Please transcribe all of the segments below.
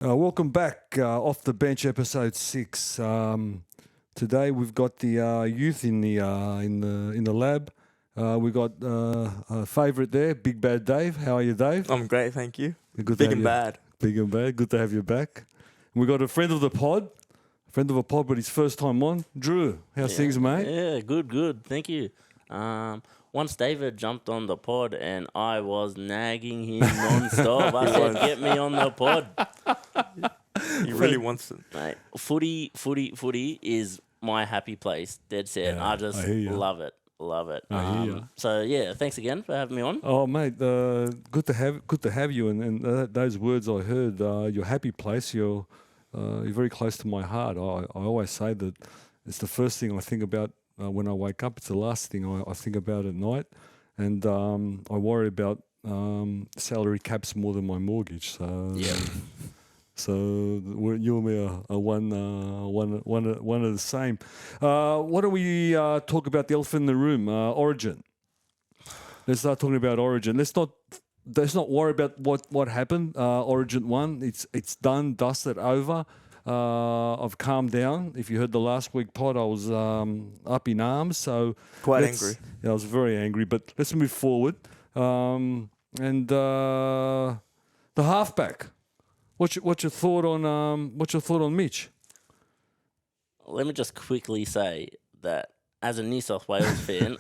Welcome back, off the bench, episode 6. Today we've got the youth in the lab. We got a favourite there, Big Bad Dave. How are you, Dave? I'm great, thank you. Good Big and bad. Big and bad. Good to have you back. We got a friend of the pod, but his first time on, Drew. How's things, mate? Yeah, good. Thank you. Once David jumped on the pod and I was nagging him non-stop. I said, get me on the pod. He really wants it. Mate, footy is my happy place. Dead set. Yeah, I just I hear ya. Love it. I hear ya. So, yeah, thanks again for having me on. Oh, mate, good to have you. And those words I heard, your happy place. You're very close to my heart. I always say that it's the first thing I think about when I wake up. It's the last thing I think about at night, and I worry about salary caps more than my mortgage. So Yeah. So you and me are one of the same. Why don't we talk about the elephant in the room? Origin. Let's start talking about Origin. Let's not worry about what happened. Origin 1, it's done, dusted, over. I've calmed down. If you heard the last week pod, I was up in arms. So Quite angry. Yeah, I was very angry. But let's move forward. And the halfback. What's your thought on Mitch? Let me just quickly say that as a New South Wales fan,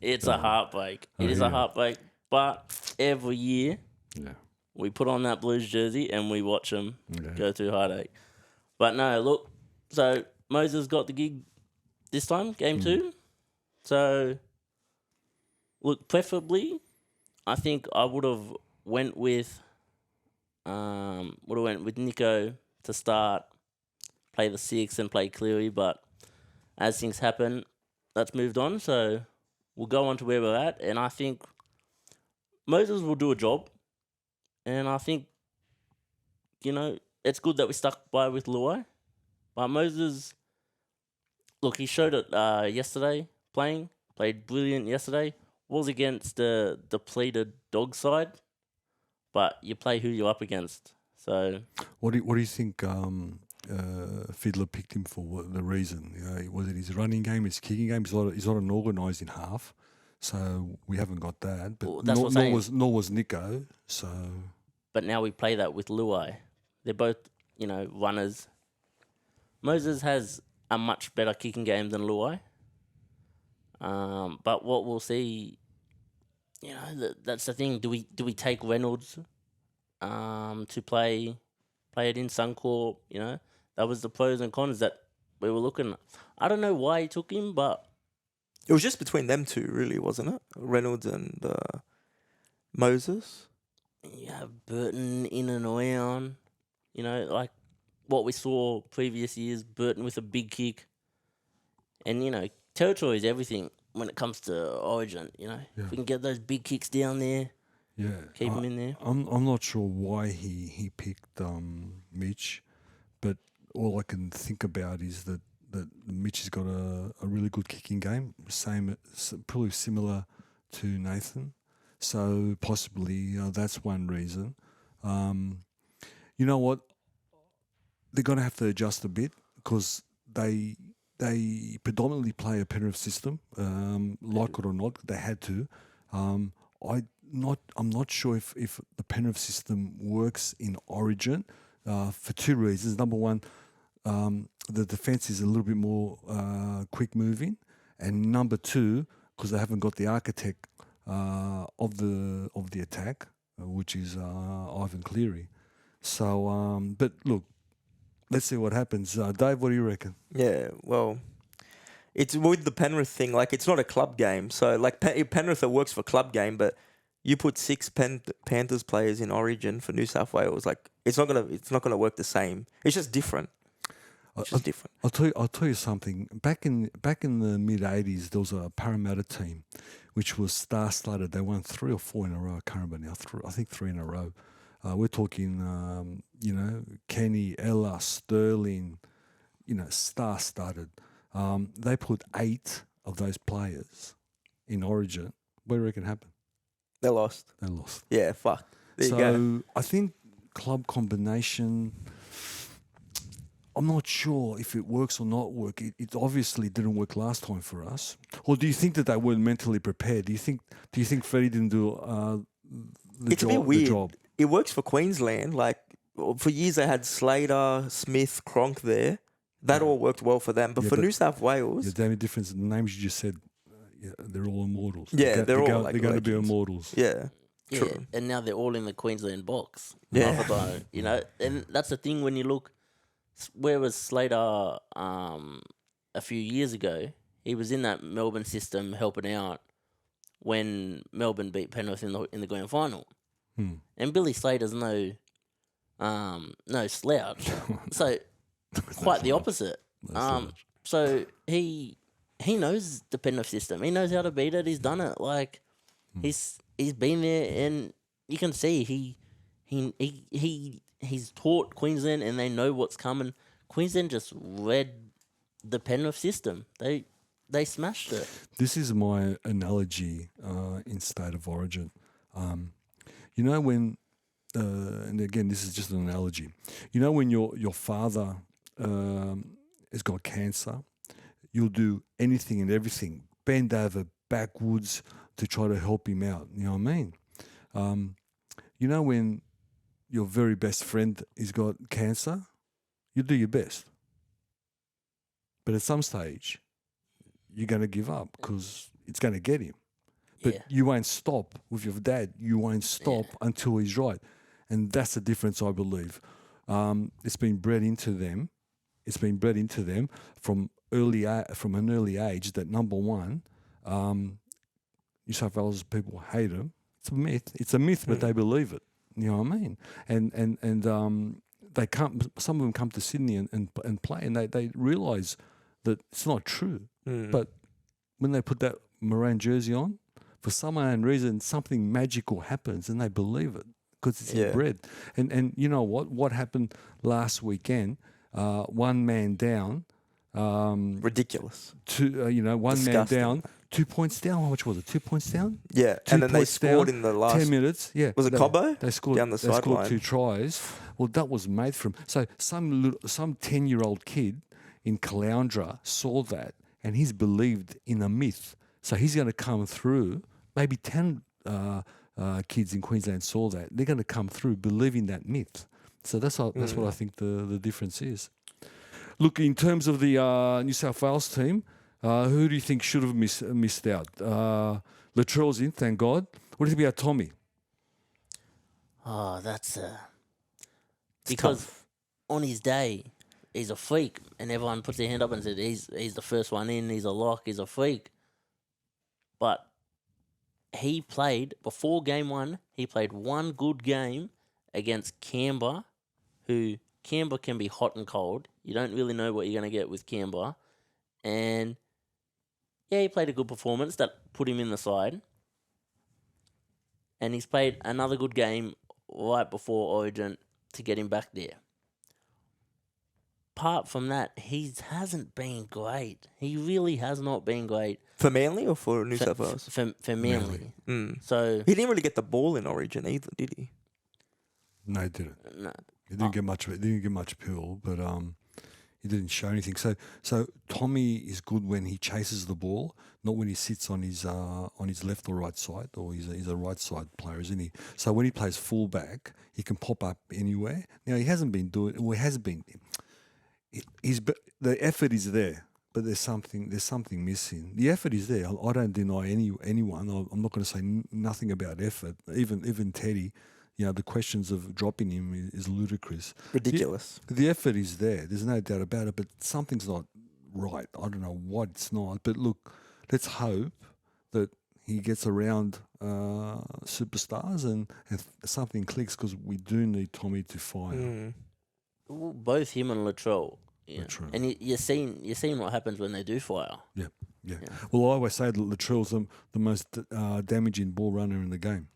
it's a heartbreak. It is a heartbreak. But every year, we put on that Blues jersey and we watch them go through heartache. But no, look, so Moses got the gig this time, game 2. So, look, preferably, I think I would have went with Nico to start, play the 6 and play Cleary. But as things happen, that's moved on. So we'll go on to where we're at. And I think Moses will do a job. And I think, it's good that we stuck by with Luai. But Moses, look, he showed it yesterday played brilliant yesterday. Was against the depleted dog side, but you play who you're up against. So, what do you think Fiddler picked him for? What the reason? Was it his running game, his kicking game? He's not an organising half, so we haven't got that. But well, nor was Nico. So, but now we play that with Luai. They're both, runners. Moses has a much better kicking game than Luai. But what we'll see, that's the thing. Do we take Reynolds to play it in Suncorp? That was the pros and cons that we were looking at. I don't know why he took him, but It was just between them two, really, wasn't it? Reynolds and Moses. you have Burton in and around. Like what we saw previous years, Burton with a big kick. And, territory is everything when it comes to Origin, If we can get those big kicks down there, keep them in there. I'm not sure why he picked Mitch, but all I can think about is that Mitch has got a really good kicking game, probably similar to Nathan. So possibly that's one reason. You know what? They're going to have to adjust a bit because they predominantly play a Penrith system, like it or not. They had to. I'm not sure if the Penrith system works in Origin for two reasons. Number one, the defence is a little bit more quick moving, and number two, because they haven't got the architect of the attack, which is Ivan Cleary. So, but look, let's see what happens. Dave, what do you reckon? Yeah, well, it's with the Penrith thing. Like, it's not a club game. So, like, Penrith, it works for club game, but you put 6 Panthers players in Origin for New South Wales. Like, it's not gonna work the same. It's just different. Different. I'll tell you something. Back in the mid '80s, there was a Parramatta team, which was star-studded. They won 3 or 4 in a row. I can't remember now. I think 3 in a row. We're talking, Kenny, Ella, Sterling, star-studded. They put 8 of those players in Origin. What do you reckon happened? They lost. They lost. Yeah, fuck. There you So go. I think club combination. I'm not sure if it works or not work. It obviously didn't work last time for us. Or do you think that they weren't mentally prepared? Do you think Freddie didn't do It's a bit weird. the job? It works for Queensland. Like for years, they had Slater, Smith, Cronk there. That all worked well for them. But for New South Wales, the only difference, the names you just said, they're all immortals. Yeah, they're all they're going to be legends. immortals. Yeah. Yeah, True. and now they're all in the Queensland box. Yeah. Half the time, you know, and that's the thing when you look. Where was Slater a few years ago? He was in that Melbourne system helping out when Melbourne beat Penrith in the grand final. And Billy Slater's no slouch. So quite the opposite. So he knows the Penrith system. He knows how to beat it. He's done it. Like he's been there, and you can see he's taught Queensland, and they know what's coming. Queensland just read the Penrith system. They smashed it. This is my analogy in State of Origin. You know when, and again, this is just an analogy. You know when your father has got cancer, you'll do anything and everything, bend over backwards to try to help him out. You know what I mean? You know when your very best friend has got cancer, you do your best. But at some stage, you're going to give up because it's going to get him. But you won't stop with your dad. You won't stop until he's right. And that's the difference, I believe. It's been bred into them. It's been bred into them from an early age that, number one, New South Wales people hate him. It's a myth. It's a myth, but they believe it. You know what I mean? And they come. Some of them come to Sydney and play, and they realise that it's not true. But when they put that Moran jersey on, for some unknown reason, something magical happens, and they believe it because it's inbred. And you know what? What happened last weekend? One man down. Ridiculous. One Disgusting. man down. 2 points down. How much was it? 2 points down? Yeah, 2 and then they points scored down, in the last 10 minutes. Yeah. Was it Cobbo? They scored down the They scored sideline. 2 tries. Well, that was made from. So some 10-year-old kid in Caloundra saw that, and he's believed in a myth. So he's going to come through. Maybe 10 kids in Queensland saw that. They're going to come through believing that myth. So that's what I think the difference is. Look, in terms of the New South Wales team, who do you think should have missed out? Latrell's in, thank God. What do you think about Tommy? Oh, that's because tough. on his day, he's a freak, and everyone puts their hand up and said he's the first one in. He's a lock. He's a freak. But he played before game 1. He played one good game against Canberra, who Canberra can be hot and cold. You don't really know what you're going to get with Canberra, and he played a good performance that put him in the side. And he's played another good game right before Origin to get him back there. Apart from that, he hasn't been great. He really has not been great. For Manly or for New South Wales? For Manly. Mm. So He didn't really get the ball in Origin either, did he? No, he didn't. Uh, no. He didn't get much. He didn't get much appeal, but he didn't show anything. So Tommy is good when he chases the ball, not when he sits on his left or right side, or he's a right side player, isn't he? So when he plays fullback, he can pop up anywhere. Now he hasn't been doing. Well, he has been. The effort is there, but there's something missing. The effort is there. I don't deny anyone. I'm not going to say nothing about effort. Even Teddy. You know, the questions of dropping him is ludicrous. Ridiculous. The effort is there. There's no doubt about it, but something's not right. I don't know what it's not. But look, let's hope that he gets around superstars and something clicks, because we do need Tommy to fire. Well, both him and Latrell. Yeah. Latrell. And you're seeing what happens when they do fire. Yeah. Well, I always say that Latrell's the most damaging ball runner in the game.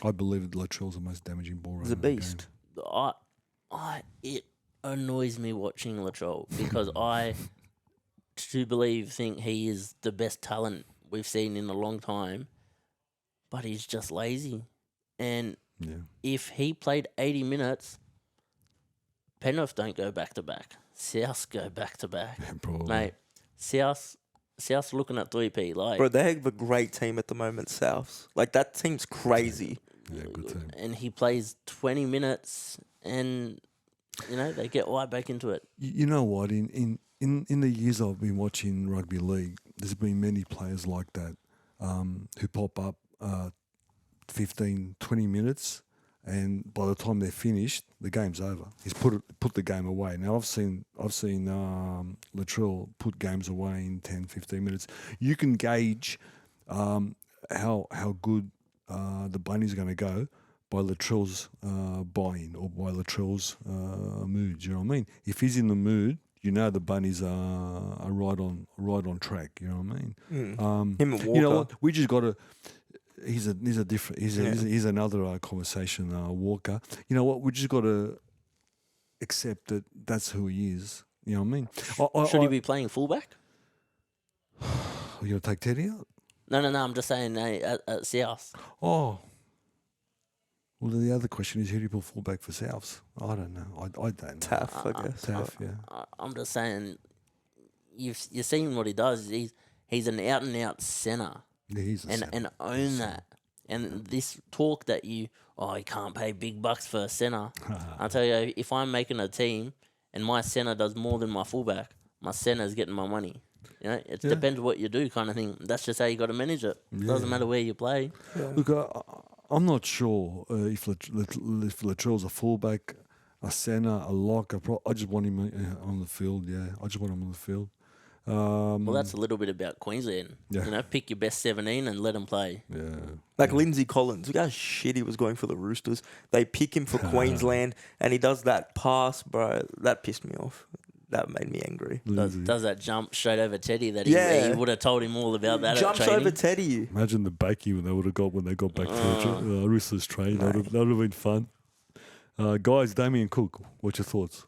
I believe that Latrell's the most damaging ball runner. He's a beast. It annoys me watching Latrell because I, think he is the best talent we've seen in a long time, but he's just lazy. And Yeah. if he played 80 minutes, Penrith don't go back to back. South go back to back. Probably. Mate, South's looking at 3P. Like, Bro, they have a great team at the moment, Souths. Like, that team's crazy. Yeah, good team. and he plays 20 minutes and, they get right back into it. You know what? In the years I've been watching rugby league, there's been many players like that who pop up 15, 20 minutes, and by the time they're finished, the game's over. He's put the game away. Now I've seen Latrell put games away in 10, 15 minutes. You can gauge how good the Bunnies are going to go by Latrell's buy-in or by Latrell's mood. You know what I mean? If he's in the mood, the Bunnies are right on track. You know what I mean? Him and Walker. You know what? We just got to. He's another conversation. Walker. You know what? We just got to accept that that's who he is. You know what I mean? Should he be playing fullback? You gonna take Teddy out? No. I'm just saying at South. Oh. Well, the other question is, who do you put fullback for Souths? I don't know. I don't know. Taff, I guess. Taff, yeah. I'm just saying, you've seen what he does. He's an out and out centre. Yeah, he's a centre. And own that. And this talk that you can't pay big bucks for a centre. I tell you, if I'm making a team and my centre does more than my fullback, my centre's getting my money. It depends what you do, kind of thing. That's just how you got to manage it. It doesn't matter where you play. Yeah. Look, I'm not sure if Latrell's a fullback, a centre, a lock. I just want him on the field. Yeah, I just want him on the field. Well, that's a little bit about Queensland. Yeah. Pick your best 17 and let them play. Yeah. Like Lindsay Collins, look how shit he was going for the Roosters. They pick him for Queensland, and he does that pass, bro. That pissed me off. That made me angry. Does that jump straight over Teddy that Yeah. he would have told him all about that Jumps at training? over Teddy. Imagine the bakey when they got back to Roosters train. That would have been fun. Guys, Damien Cook, what's your thoughts?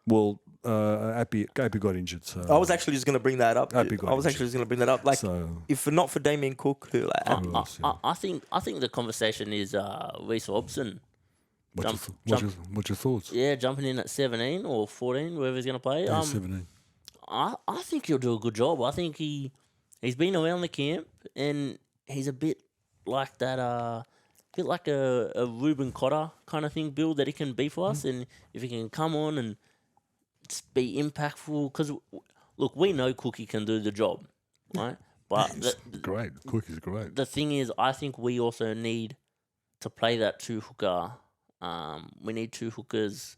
Well, Appy got injured, so I was actually just going to bring that up. Appy got I was actually just going to bring that up. Like, so, if not for Damien Cook, who like Who else, yeah. I think the conversation is Reece Hobson. what's your thoughts? Yeah, jumping in at 17 or 14, wherever he's going to play. 17. I think he'll do a good job. I think he's been around the camp and he's a bit like that. Bit like a Ruben Cotter kind of thing build that he can be for us, and if he can come on and just be impactful, because look, we know Cookie can do the job, right? But Great, Cookie's great. the thing is, I think we also need to play that two hooker. We need two hookers,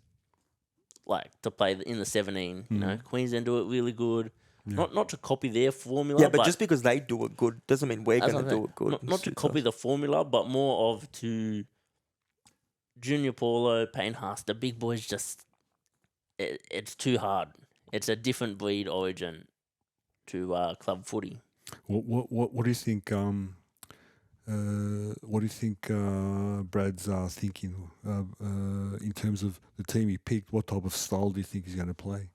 like to play in the 17. You know, Queensland do it really good. Yeah. Not to copy their formula. yeah, but just because they do it good doesn't mean we're going to do it good. Not to copy the formula, but more of to Junior Paulo, Payne Haas. The big boys just it's too hard. It's a different breed origin to club footy. What do you think? What do you think Brad's thinking in terms of the team he picked? What type of style do you think he's going to play?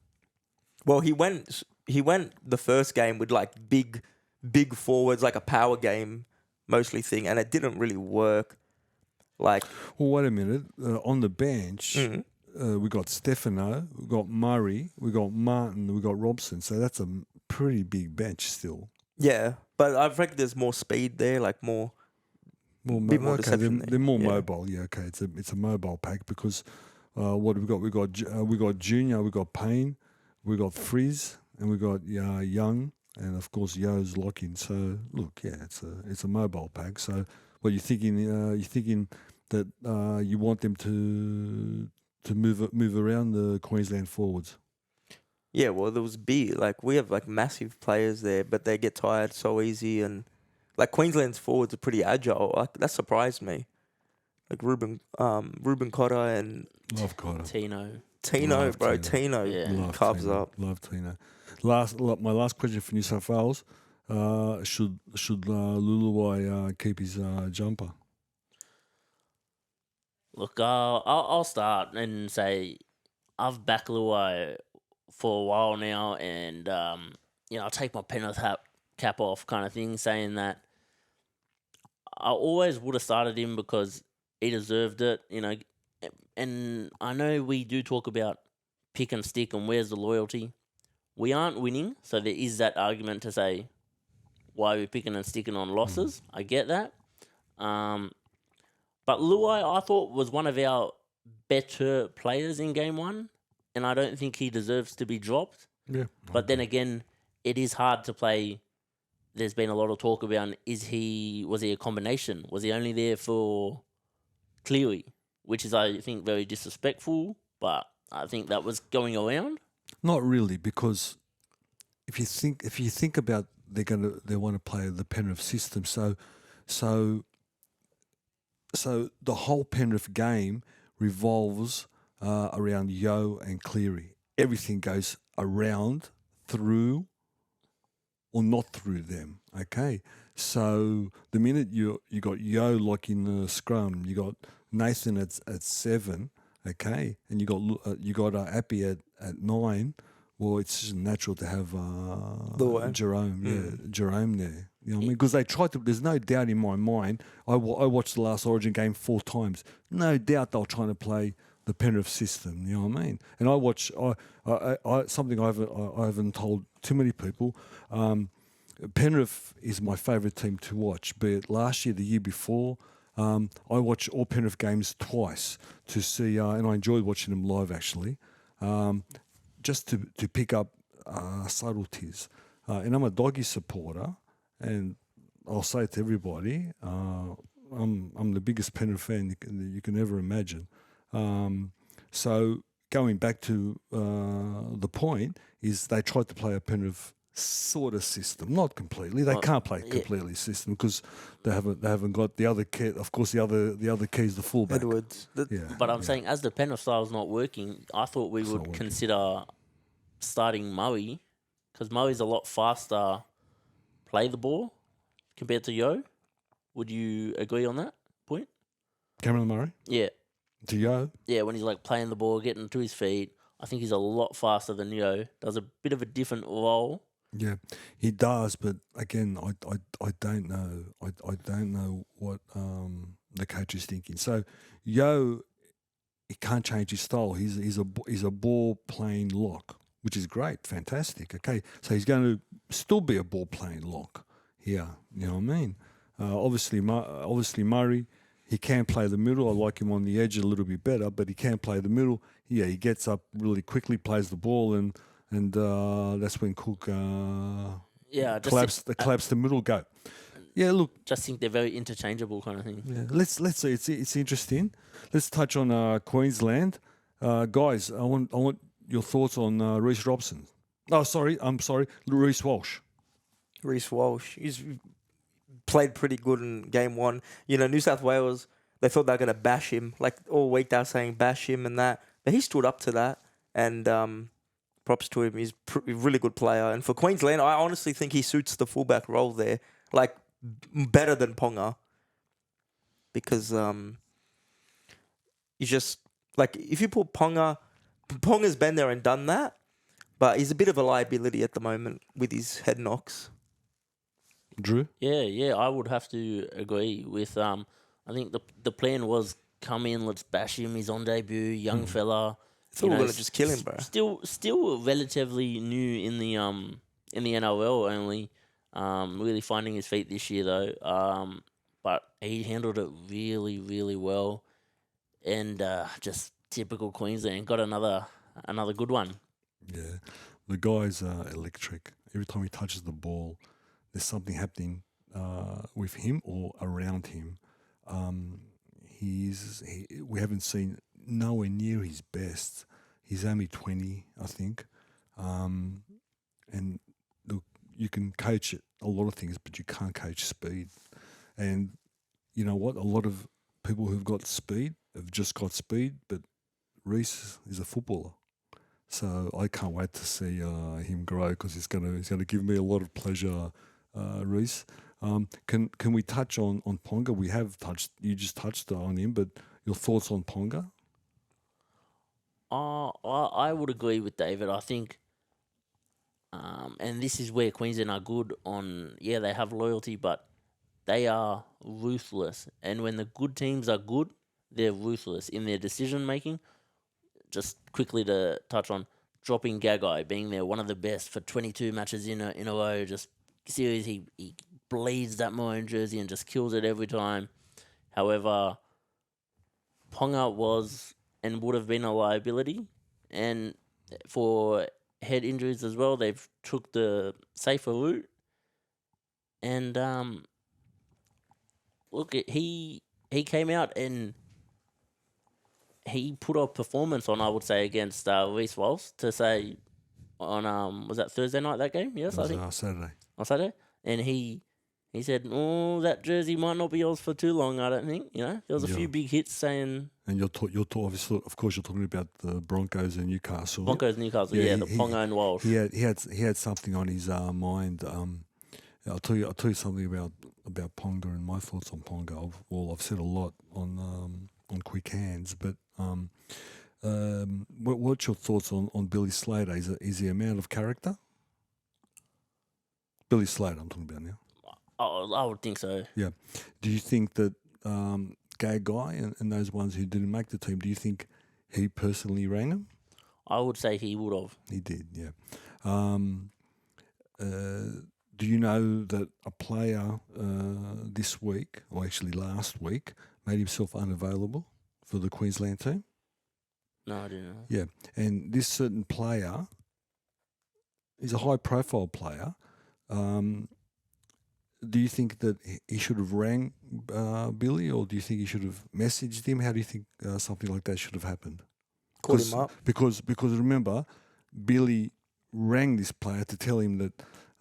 Well, he went the first game with like big forwards, like a power game mostly thing, and it didn't really work. Like, well, wait a minute. On the bench, we got Stefano, we got Murray, we got Martin, we got Robson. So that's a pretty big bench still. yeah, but I reckon there's more speed there, like more bit more deception they're more there. mobile. Yeah, okay. It's a mobile pack because what have we got? We got Junior, we got Payne, we got Frizz, and we got Young, and of course Yo's lock-in. So look, yeah, it's a mobile pack. So what you're thinking? You're thinking that you want them to move around the Queensland forwards. Yeah, well, there was big. Like, we have like massive players there, but they get tired so easy, and like Queensland's forwards are pretty agile. Like, that surprised me. Like Ruben Cotter and Love Cotter. Tino, Love bro, Tino. Tino Yeah. carves Tino. up. Love Tino. My last question for New South Wales: should Luluwai keep his jumper? Look, I'll start and say I've backed Luai for a while now, and I'll take my Penrith cap off, kind of thing, saying that I always would have started him because He deserved it, And I know we do talk about pick and stick and where's the loyalty. We aren't winning, so there is that argument to say why are we picking and sticking on losses. I get that. But Luai, I thought, was one of our better players in game one, and I don't think he deserves to be dropped. Yeah. But then again, it is hard to play. There's been a lot of talk about was he a combination? Was he only there for Cleary? Which is, I think, very disrespectful, but I think that was going around. Not really, because if you think about they want to play the Penrith system, so the whole Penrith game revolves around Yo and Cleary. Everything goes around, through, or not through them. Okay, so the minute you got Yo like in the scrum, you got Nathan at 7. Okay, and you got Appy at 9. Well, it's just natural to have Jerome, Jerome there. You know what I mean? Because they tried to. There's no doubt in my mind. I watched the last Origin game 4 times. No doubt they were trying to play the Penrith system. You know what I mean? And I watch. I something I haven't told too many people. Penrith is my favourite team to watch. Be it last year, the year before. I watch all Penrith games twice to see, and I enjoyed watching them live actually. Just to pick up subtleties. And I'm a Doggy supporter, and I'll say it to everybody, I'm the biggest Penrith fan you can ever imagine. So going back to the point is they tried to play a Penrith sort of system, not completely. They can't play completely system because they haven't got the other key. Of course, the other key is the fullback. Edwards. But I'm saying, as the Penrith style is not working, I thought we would consider starting Murray, because Murray's a lot faster, play the ball compared to Yo. Would you agree on that point? Cameron Murray? Yeah. To Yo? Yeah, when he's like playing the ball, getting to his feet, I think he's a lot faster than Yo. Does a bit of a different role. Yeah, he does, but again, I don't know. I don't know what the coach is thinking. So Yo, he can't change his style. He's a ball playing lock, which is great, fantastic. Okay, so he's going to still be a ball playing lock here. You know what I mean? Obviously Murray, he can play the middle. I like him on the edge a little bit better, but he can play the middle. Yeah, he gets up really quickly, plays the ball, and that's when Cook collapse the middle go. Yeah, look. Just think they're very interchangeable kind of thing. Yeah, let's see. It's interesting. Let's touch on Queensland, guys. I want your thoughts on Reece Robson. Oh, I'm sorry, Reece Walsh. Reece Walsh. He's played pretty good in game 1. New South Wales, they thought they were going to bash him. Like all week they were saying bash him and that, but he stood up to that and. Props to him. He's a really good player. And for Queensland, I honestly think he suits the fullback role there, like better than Ponga. Because you just, like, if you put Ponga's been there and done that, but he's a bit of a liability at the moment with his head knocks. Drew? Yeah, I would have to agree with, I think the plan was come in, let's bash him, he's on debut, young fella. I thought we were going to just kill him, bro. Still relatively new in the NRL only. Really finding his feet this year though. But he handled it really, really well, and just typical Queensland. Got another good one. Yeah, the guy's electric. Every time he touches the ball, there's something happening with him or around him. We haven't seen nowhere near his best. He's only 20, I think. And look, you can coach a lot of things, but you can't coach speed. And you know what? A lot of people who've got speed have just got speed, but Reece is a footballer. So I can't wait to see him grow because he's gonna give me a lot of pleasure, Reece. Can we touch on Ponga? We have touched. You just touched on him, but your thoughts on Ponga? I would agree with David. I think, and this is where Queensland are good on. They have loyalty, but they are ruthless. And when the good teams are good, they're ruthless in their decision making. Just quickly to touch on dropping Gagai, being there one of the best for 22 matches in a row. Just serious, he bleeds that Maroon jersey and just kills it every time. However, Ponga was and would have been a liability, and for head injuries as well, they've took the safer route. And look, he came out and he put a performance on, I would say, against Reece Walsh to say on was that Thursday night, that game? Yes, It was, I think Saturday. on Saturday, and he said, "Oh, that jersey might not be yours for too long. I don't think." There was a Yeah. few big hits saying And you're obviously, of course, you're talking about the Broncos and Newcastle. Broncos, Newcastle, Yeah, the Ponga and Walsh. He had something on his mind. I'll tell you something about Ponga and my thoughts on Ponga. I've said a lot on Quick Hands, but what's your thoughts on Billy Slater? Is he a man of character? Billy Slater, I'm talking about now. Oh, I would think so. Yeah. Do you think that Gay Guy and those ones who didn't make the team, do you think he personally rang them? I would say he would have. He did, yeah. Do you know that a player this week, or actually last week, made himself unavailable for the Queensland team? No, I didn't know. Yeah, and this certain player is a high-profile player. Do you think that he should have rang Billy, or do you think he should have messaged him? How do you think something like that should have happened? Called him up. Because remember, Billy rang this player to tell him that,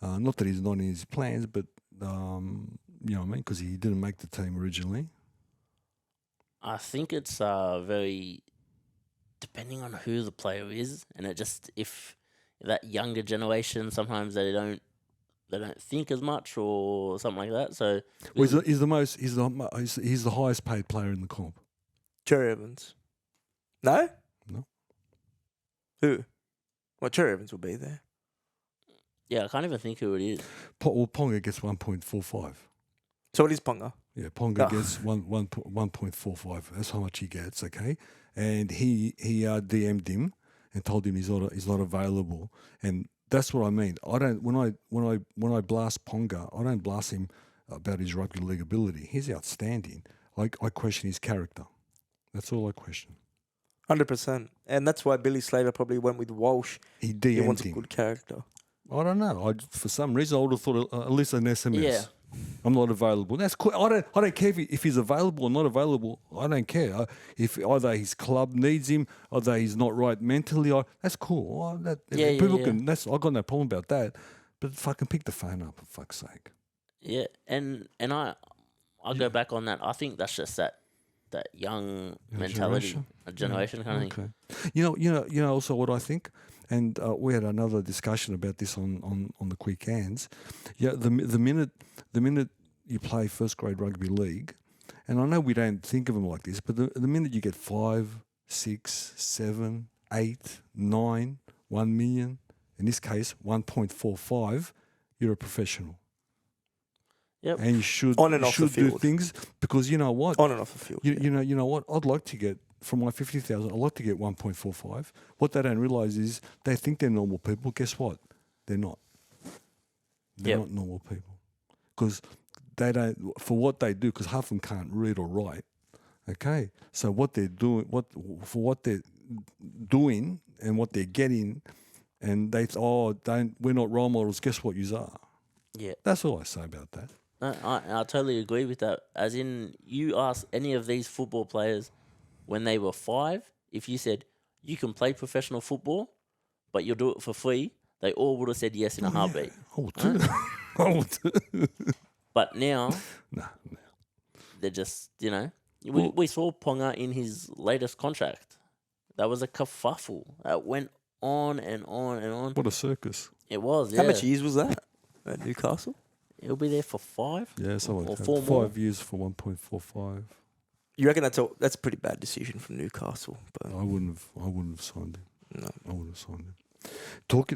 not that he's not in his plans, but, you know what I mean, because he didn't make the team originally. I think it's very depending on who the player is, and it just if that younger generation sometimes they don't think as much or something like that. So Well, he's the highest paid player in the comp. Cherry Evans. No? No. Who? Well, Cherry Evans will be there. yeah, I can't even think who it is. Ponga gets 1.45. So what is Ponga? Yeah, Ponga Oh. gets 1.45. That's how much he gets. Okay, and he DM'd him and told him he's not available. And that's what I mean. I don't when I blast Ponga, I don't blast him about his rugby league ability. He's outstanding. I question his character. That's all I question. 100%. And that's why Billy Slater probably went with Walsh. He He DM'd wants a him. good character. I don't know. For some reason, I would have thought at least an SMS. Yeah. I'm not available. That's cool. I don't care if he's available or not available. I don't care. If either his club needs him, either he's not right mentally. That's cool. People can. I got no problem about that. But fucking pick the phone up, for fuck's sake. Yeah, and I'll go back on that. I think that's just that young mentality, a generation kind of thing. Okay. You know. Also, what I think, and we had another discussion about this on the Quick Hands. Yeah, the minute you play first grade rugby league, and I know we don't think of them like this, but the minute you get 5, 6, 7, 8, 9, 1 million, in this case 1.45, you're a professional. Yep. And you should On and off the do field. things because you know what? On and off the field. You know what? I'd like to get from my 50,000. I'd like to get 1.45. What they don't realise is they think they're normal people. Guess what? They're not. They're not normal people because they don't for what they do. Because half of them can't read or write. Okay, so what they're doing, what they're doing, and what they're getting, and we're not role models. Guess what? You are. Yeah. That's all I say about that. No, I totally agree with that. As in, you ask any of these football players when they were 5, if you said you can play professional football, but you'll do it for free, they all would have said yes in a heartbeat. I would too. I would too. But now, No. they're just, we saw Ponga in his latest contract. That was a kerfuffle. That went on and on and on. What a circus. It was, yeah. How much years was that at Newcastle? He'll be there for 5. Yeah, something Or like that. 4 more. 5 years for 1.45. You reckon that's a pretty bad decision from Newcastle? But I wouldn't have signed him. no. I wouldn't have signed him.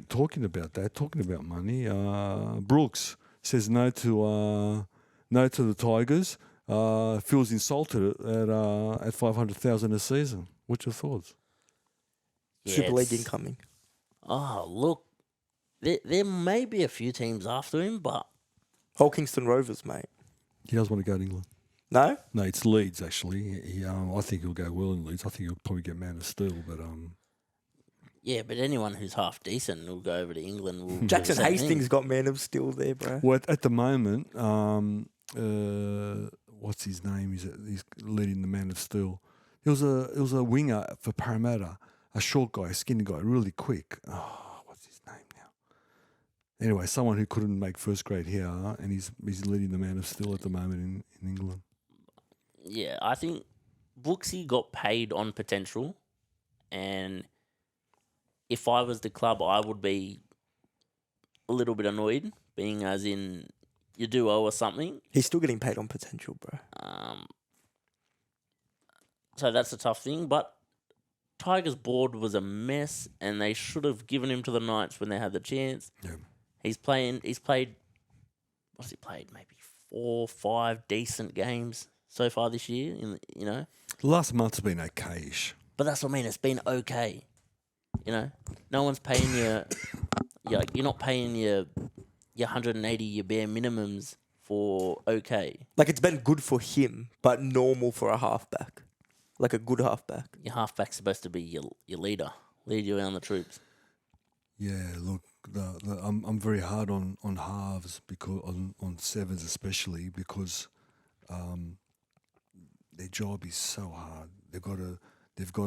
Talking about that, talking about money, Brooks says no to the Tigers. feels insulted at 500,000 a season. What's your thoughts? Yeah, Super League it's- incoming. Oh, look, there may be a few teams after him, but Whole Kingston Rovers, mate. He does want to go to England. No? No, it's Leeds actually. I think he'll go well in Leeds. I think he'll probably get Man of Steel, but yeah, but anyone who's half decent will go over to England. Will do the Jackson same Hastings thing. got Man of Steel there, bro. well, at the moment, what's his name? He's leading the Man of Steel. It was a winger for Parramatta, a short guy, a skinny guy, really quick. Oh, what's his name now? Anyway, someone who couldn't make first grade here, and he's leading the Man of Steel at the moment in England. Yeah, I think Brooksy got paid on potential, and if I was the club, I would be a little bit annoyed, being as in you do owe us something. He's still getting paid on potential, bro. So that's a tough thing, but Tigers' board was a mess, and they should have given him to the Knights when they had the chance. Yeah. He's played. What's he played? Maybe 4 or 5 decent games so far this year. The last month's been okayish. But that's what I mean. It's been okay. No one's paying you. You're not paying your 180 your bare minimums for okay. Like, it's been good for him, but normal for a halfback. Like a good halfback. Your halfback's supposed to be your leader, lead you around the troops. Yeah, look, I'm very hard on halves because on sevens especially because their job is so hard. They've got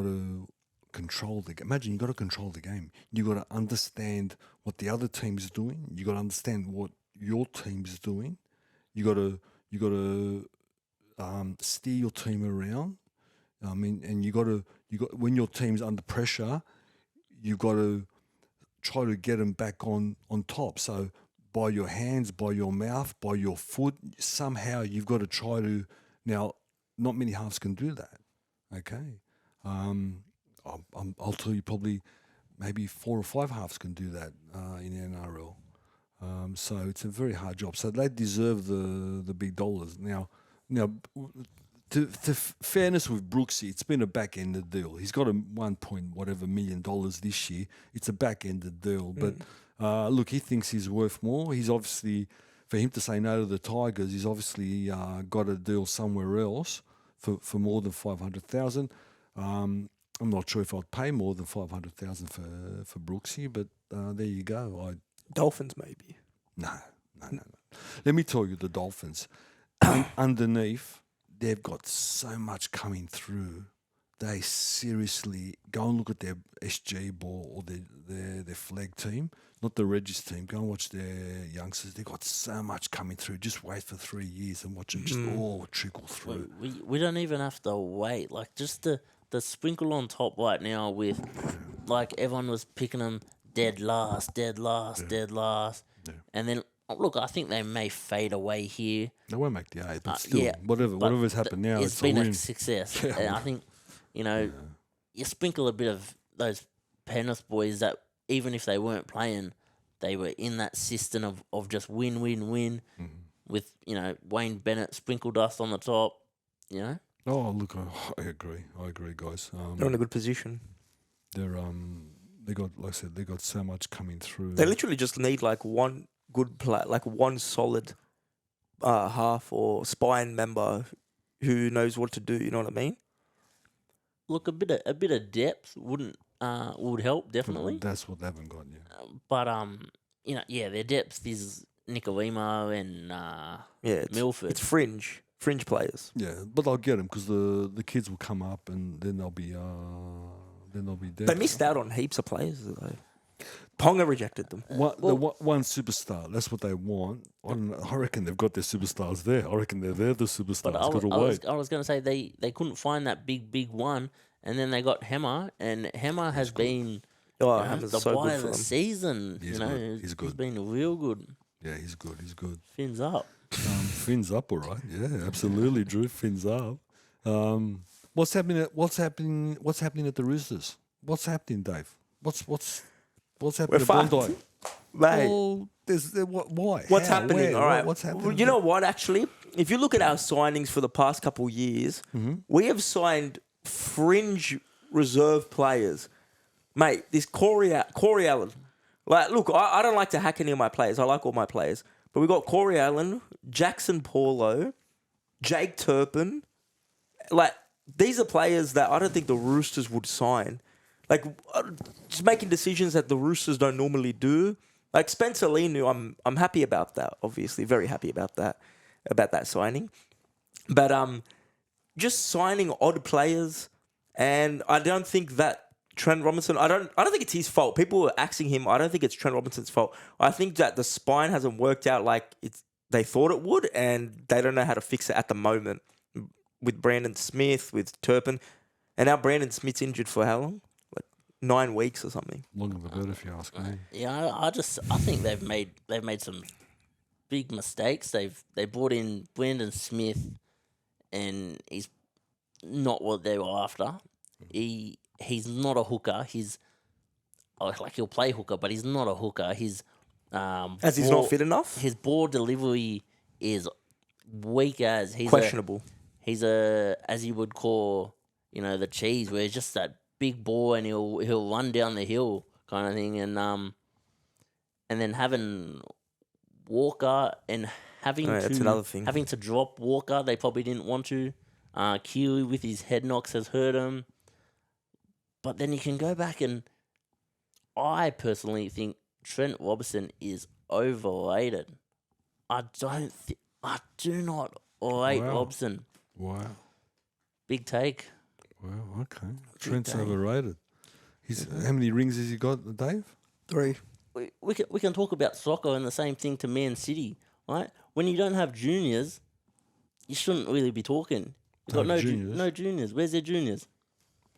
to control the game. Imagine you got to control the game. You got to understand what the other team's doing. You got to understand what your team's doing. You got to steer your team around. I mean, and you got when your team's under pressure, you got to try to get them back on top. So by your hands, by your mouth, by your foot, somehow you've got to try to. Now, not many halves can do that. Okay, I'll tell you probably maybe 4 or 5 halves can do that in the NRL. So it's a very hard job. So they deserve the big dollars. Now, to fairness with Brooksy, it's been a back-ended deal. He's got a $1 million this year. It's a back-ended deal. But look, he thinks he's worth more. He's obviously, for him to say no to the Tigers, he's obviously got a deal somewhere else for more than 500,000. I'm not sure if I'd pay more than 500,000 for Brooksy, but there you go. Dolphins, maybe. No. Let me tell you, the Dolphins, underneath, they've got so much coming through. They seriously go and look at their SG ball or their flag team, not the Regis team. Go and watch their youngsters. They've got so much coming through. Just wait for 3 years and watch them just all trickle through. We don't even have to wait. Like, just the sprinkle on top right now with, like, everyone was picking them dead last. Yeah. And then, look, I think they may fade away here. They won't make the 8, but still, whatever's happened now, it's it's been a win. a success. Yeah. And I think, you sprinkle a bit of those Penrith boys that even if they weren't playing, they were in that system of just win with, Wayne Bennett sprinkle dust on the top, Oh, look, I agree, guys. They're in a good position. They got, like I said, they got so much coming through. They literally just need like one good play, like one solid half or spine member who knows what to do. You know what I mean? Look, a bit of depth would help definitely. That's what they haven't got yet. But their depth is Nicolimo and Milford. It's fringe players. Yeah, but I'll get them because the kids will come up and then they'll be dead. They missed out on heaps of players though. Ponga rejected them. One superstar. That's what they want. I reckon they've got their superstars there. I reckon they're the superstars. But I was going to say they couldn't find that big one, and then they got Hammer, and Hammer has been Hammer's the so boy good of for the them. season. He's good. He's good. He's been real good. Yeah, he's good. Fins up. Fins up, all right. Yeah, absolutely, Drew. Fins up. What's happening at the Roosters? What's happening, Dave? What's What's happening We're to Bondi? Mate. Well, why? What's How? happening? Where? All right. What's happening? Well, you know what, actually? If you look at our signings for the past couple of years, we have signed fringe reserve players. Mate, this Corey Allen. Like, look, I don't like to hack any of my players. I like all my players. But we got Corey Allen, Jackson Paulo, Jake Turpin. Like, these are players that I don't think the Roosters would sign. Like, just making decisions that the Roosters don't normally do. Like Spencer Leniu, I'm happy about that. Obviously, very happy about that signing. But just signing odd players, and I don't think that Trent Robinson. I don't think it's his fault. People were axing him. I don't think it's Trent Robinson's fault. I think that the spine hasn't worked out like they thought it would, and they don't know how to fix it at the moment. With Brandon Smith, with Turpin, and now Brandon Smith's injured for how long? 9 weeks or something. Longer the better, if you ask me. Yeah, I think they've made some big mistakes. They brought in Brandon Smith, and he's not what they were after. He's not a hooker. He'll play hooker, but he's not a hooker. He's he's not fit enough. His ball delivery is weak as he's questionable. He's as you would call, the cheese, where he's just that big ball and he'll run down the hill kind of thing, and then having Walker and that's another thing. Having to drop Walker, they probably didn't want to. Keely with his head knocks has hurt him, but then you can go back, and I personally think Trent Robinson is overrated. I do not rate Robson. Wow. Big take. Wow, okay. Trent's overrated. How many rings has he got, Dave? 3. We can talk about soccer and the same thing to Man City, right? When you don't have juniors, you shouldn't really be talking. You've got no juniors. Where's their juniors?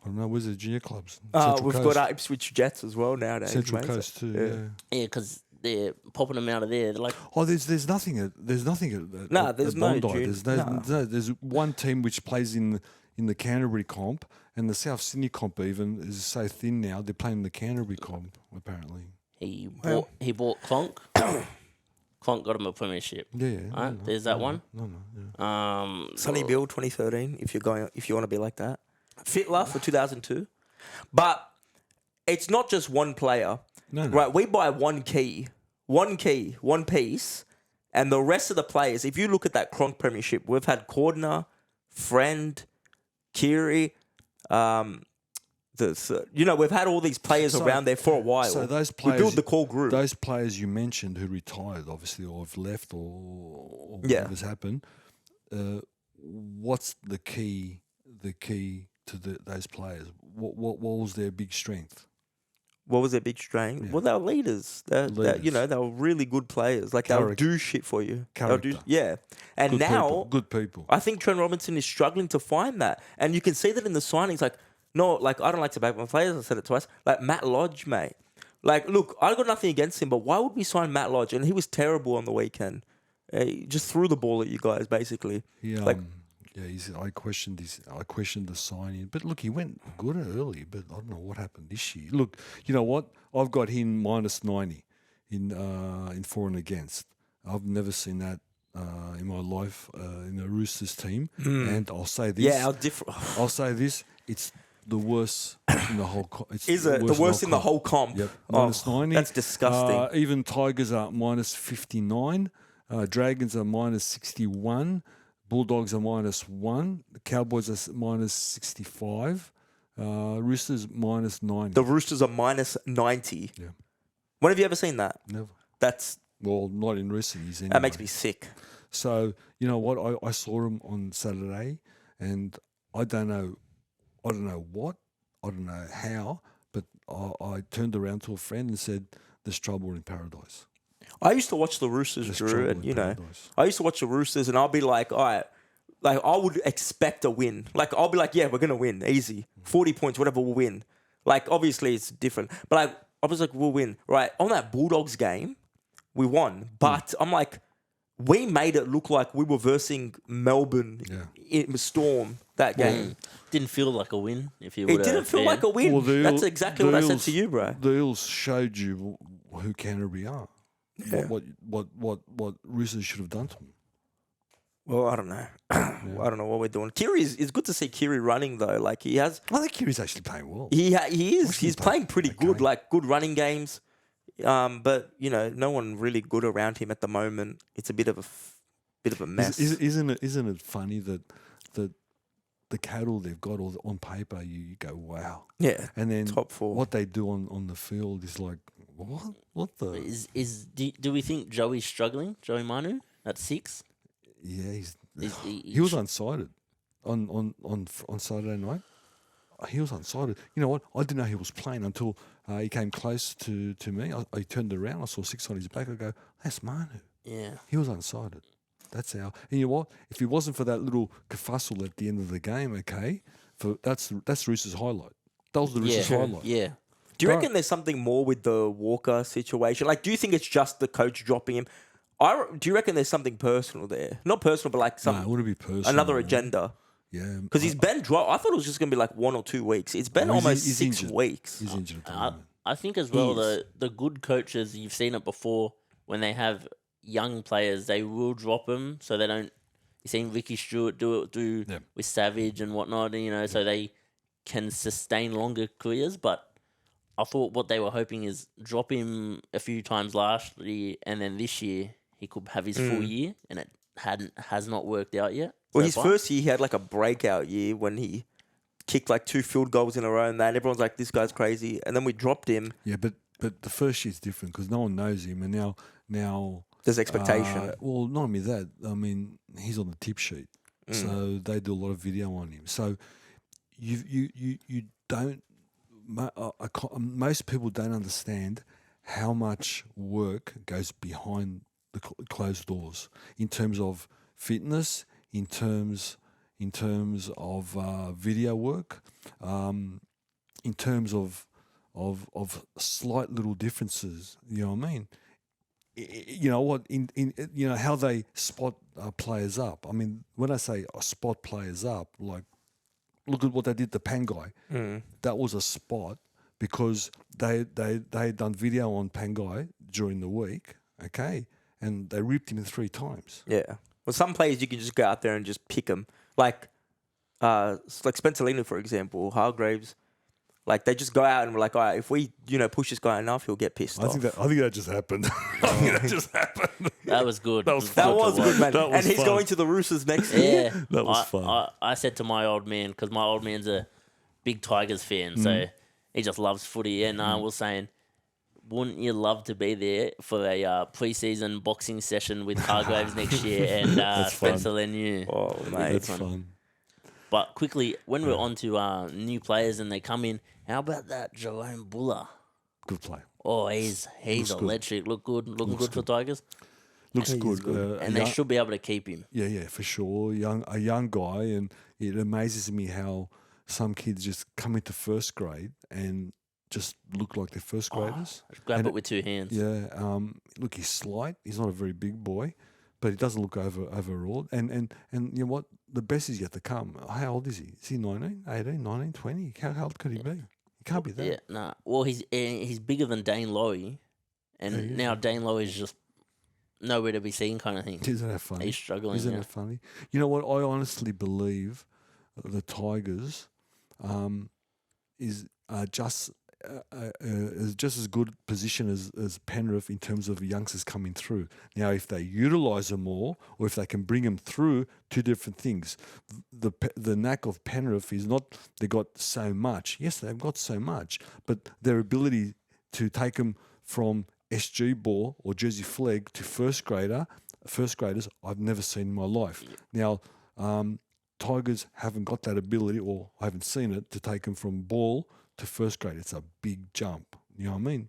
I don't know. Where's the junior clubs? We've got Ipswich Jets as well nowadays. Central Coast too, Yeah, because they're popping them out of there. They're like, there's nothing at there's Bondi. no. There's one team which plays in the Canterbury comp, and the South Sydney comp even is so thin now. They're playing the Canterbury comp apparently. He bought Clonk. Clonk got him a premiership. Yeah. Right? There's that one. No. Sonny Bill 2013. If you want to be like that. Fitler for 2002. But it's not just one player. No. Right, we buy one piece, and the rest of the players, if you look at that Cronk premiership, we've had Cordner, Friend, Kiri, we've had all these players around there for a while. So those players, we build the core group. Those players you mentioned who retired, obviously, or have left, or whatever's happened. What's the key to those players? What was their big strength? What was their big strength? Yeah. Well, they were leaders. They were really good players. Like, they would do shit for you. Character. And good now, good people. I think Trent Robinson is struggling to find that. And you can see that in the signings. Like, I don't like to back my players. I said it twice. Like, Matt Lodge, mate. Like, look, I got nothing against him, but why would we sign Matt Lodge? And he was terrible on the weekend. He just threw the ball at you guys, basically. I questioned the signing, but look, he went good early. But I don't know what happened this year. Look, you know what? I've got him -90 in for and against. I've never seen that in my life in a Roosters team. And I'll say this. Yeah, I'll say this. It's the worst in the whole. Is it the worst in the whole comp? Yep, -90. That's disgusting. Even Tigers are -59. Dragons are -61. Bulldogs are -1. The Cowboys are -65. Roosters -90. The Roosters are -90. Yeah. When have you ever seen that? Never. Not in recent years. Anyway. That makes me sick. So you know what? I saw him on Saturday, and I don't know what, I don't know how, but I turned around to a friend and said, "There's trouble in paradise." I used to watch the Roosters, Drew, and I used to watch the Roosters, and I'll be like, all right, like I would expect a win. Like I'll be like, yeah, we're gonna win, easy, 40 points, whatever, we'll win. Like obviously it's different, but like I was like, we'll win, right? On that Bulldogs game, we won, but I'm like, we made it look like we were versing Melbourne in Storm that game. Didn't feel like a win. If you It didn't feel like a win. Well, That's exactly what I said to you, bro. The Eels showed you who Canterbury are. Yeah. What Roosters should have done to them. Well, I don't know. I don't know what we're doing. It's good to see Kiri running though. Like he has. I think Kiri's actually playing well. He is. He's playing pretty good. Okay. Like good running games. But you know, no one really good around him at the moment. It's a bit of a mess. Isn't it funny that the cattle they've got on paper, you go wow. Yeah. And then top 4. what they do on the field is like what the Do we think Joey's struggling? Joey Manu at 6? yeah he was unsighted on Saturday night. He was unsighted. You know what? I didn't know he was playing until he came close to me. I turned around. I saw 6 on his back. I go, that's Manu. Yeah. He was unsighted. That's how. And you know what? If it wasn't for that little kerfuffle at the end of the game, okay, that's Roosters' highlight. That was the Roosters' highlight. Yeah. Do you reckon there's something more with the Walker situation? Like, do you think it's just the coach dropping him? Do you reckon there's something personal there? Not personal, but like No, it wouldn't be personal. another man. agenda. Yeah. Because he's been dropped. I thought it was just going to be like 1 or 2 weeks. It's been almost he's 6 injured. weeks. He's injured at the moment. I think as well, He is. the good coaches, you've seen it before, when they have young players, they will drop them so they don't. You've seen Ricky Stewart do with Savage and whatnot, and, you know, so they can sustain longer careers. But I thought what they were hoping is drop him a few times last year, and then this year he could have his full year, and it has not worked out yet. Well, so his far. first year, he had like a breakout year when he kicked like 2 field goals in a row and that. Everyone's like, this guy's crazy. And then we dropped him. Yeah, but the first year's different because no one knows him, and now There's expectation. well, not only that, I mean, he's on the tip sheet, so they do a lot of video on him. So you don't. Most people don't understand how much work goes behind the closed doors in terms of fitness, in terms of video work, in terms of slight little differences. You know what I mean? You know what? In you know how they spot players up. I mean, when I say spot players up, like look at what they did to Pangai. That was a spot because they had done video on Pangai during the week. Okay, and they ripped him 3 times. Yeah. Well, some players you can just go out there and just pick them. Like Spencer Lino, for example, Hargraves. Like they just go out and we're like, all right, if we push this guy enough, he'll get pissed off. I think that just happened. I think that just happened. That was good. That was That was good, man. That was And he's fun. going to the Roosters next year. Yeah, That was fun. I said to my old man, because my old man's a big Tigers fan, so he just loves footy, and I was saying, wouldn't you love to be there for a pre-season boxing session with Hargraves next year and Spencer Leniu? Oh, mate. That's fun. But quickly, when we're on to new players and they come in, how about that Jerome Buller? Good play. Oh, he's Looks good. electric. Looking good for Tigers. Looks He is good. And they should be able to keep him. Yeah, for sure. A young guy, and it amazes me how some kids just come into first grade and just look like they're first graders. Grab And it with 2 hands. Yeah. Look, he's slight. He's not a very big boy, but he doesn't look overawed. And you know what? The best is yet to come. How old is he? Is he 19, 18, 19, 20? How old could he be? He can't be that. Yeah, nah. Well, he's bigger than Dane Lowy, and now Dane Lowy is just nowhere to be seen, kind of thing. Isn't that funny? He's struggling. Isn't yeah. it funny? You know what? I honestly believe the Tigers is just as good position as Penrith in terms of youngsters coming through. Now, if they utilise them more, or if they can bring them through, 2 different things. The knack of Penrith is not they got so much. Yes, they've got so much, but their ability to take them from SG ball or Jersey flag to first graders, I've never seen in my life. Now, Tigers haven't got that ability, or I haven't seen it, to take them from ball to first grade. It's a big jump. You know what I mean?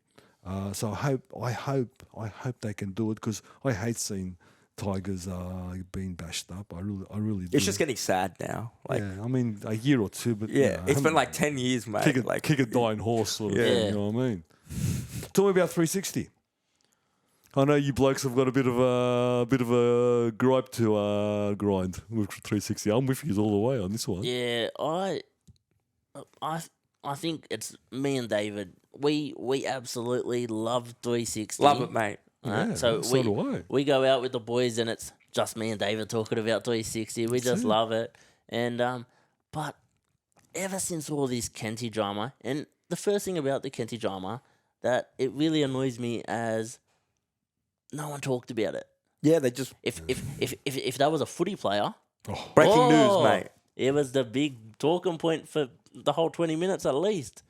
So I hope they can do it, because I hate seeing Tigers being bashed up. I really do. It's just getting sad now. Like, yeah, I mean, a year or 2, but yeah, it's been like 10 years, mate. kick a dying horse sort of thing. You know what I mean? Tell me about 360. I know you blokes have got a bit of a gripe to grind with 360. I'm with you all the way on this one. Yeah, I think it's me and David. We absolutely love 360. Love it, mate. Yeah, so do I. we go out with the boys and it's just me and David talking about 360. We just love it. And but ever since all this Kenty drama, and the first thing about the Kenty drama that it really annoys me as no one talked about it. Yeah, they just If that was a footy player, breaking news, mate. it was the big talking point for the whole 20 minutes at least.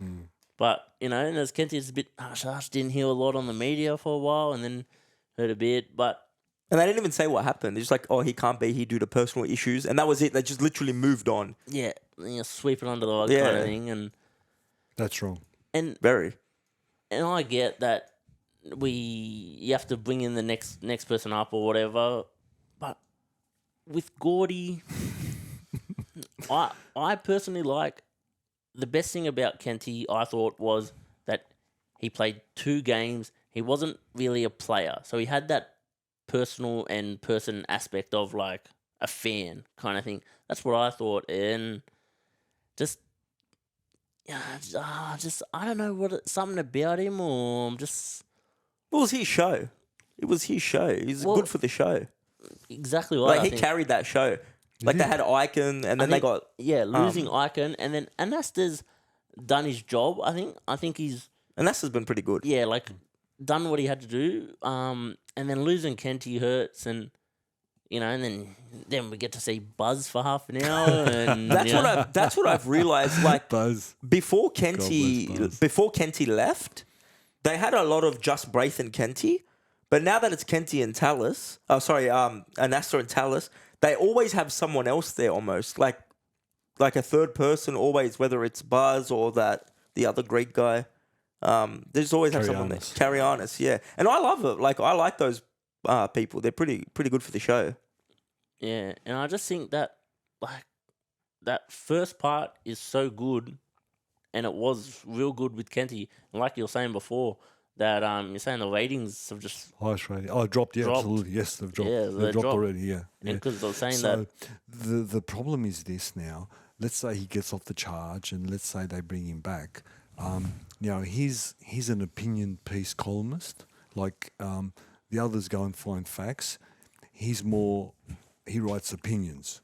But, and as Kenty, it's a bit hush-hush, didn't hear a lot on the media for a while and then heard a bit. But And they didn't even say what happened. It's just like, he can't be here due to personal issues. And that was it. They just literally moved on. yeah, sweep it under the rug kind of thing. And That's wrong. Very. And I get that you have to bring in the next person up or whatever. But with Gordy, I personally like the best thing about Kenty, I thought, was that he played 2 games. He wasn't really a player. So he had that personal and person aspect of like a fan kind of thing. That's what I thought. And just I don't know something about him or I'm just... It was his show. It was his show. He's good for the show. Exactly right. Like, he carried that show. Like, they had Icon, and then they got... Yeah, losing Icon, and then Anasta's done his job, I think. I think he's... Anasta's been pretty good. Yeah, like, done what he had to do. And then losing Kenty hurts, and, and then we get to see Buzz for half an hour. And, that's what I've realised. Like, Buzz. Before Buzz. Kenty left, they had a lot of just Braith and Kenty. But now that it's Kenty and Tallis... Anasta and Tallis... They always have someone else there almost, like a third person always, whether it's Buzz or the other Greek guy. There's always have someone there. Carianis, yeah. And I love it. Like, I like those people. They're pretty good for the show. Yeah, and I just think that, like, that first part is so good, and it was real good with Kenty. And like you were saying before, that you're saying the ratings have just... Highest rating. Oh, dropped, yeah, Dropped. Absolutely. Yes, they've dropped. Yeah, they've dropped already, yeah. Because I was saying So that... the problem is this now. Let's say he gets off the charge and let's say they bring him back. He's an opinion piece columnist. Like the others go and find facts. He writes opinions.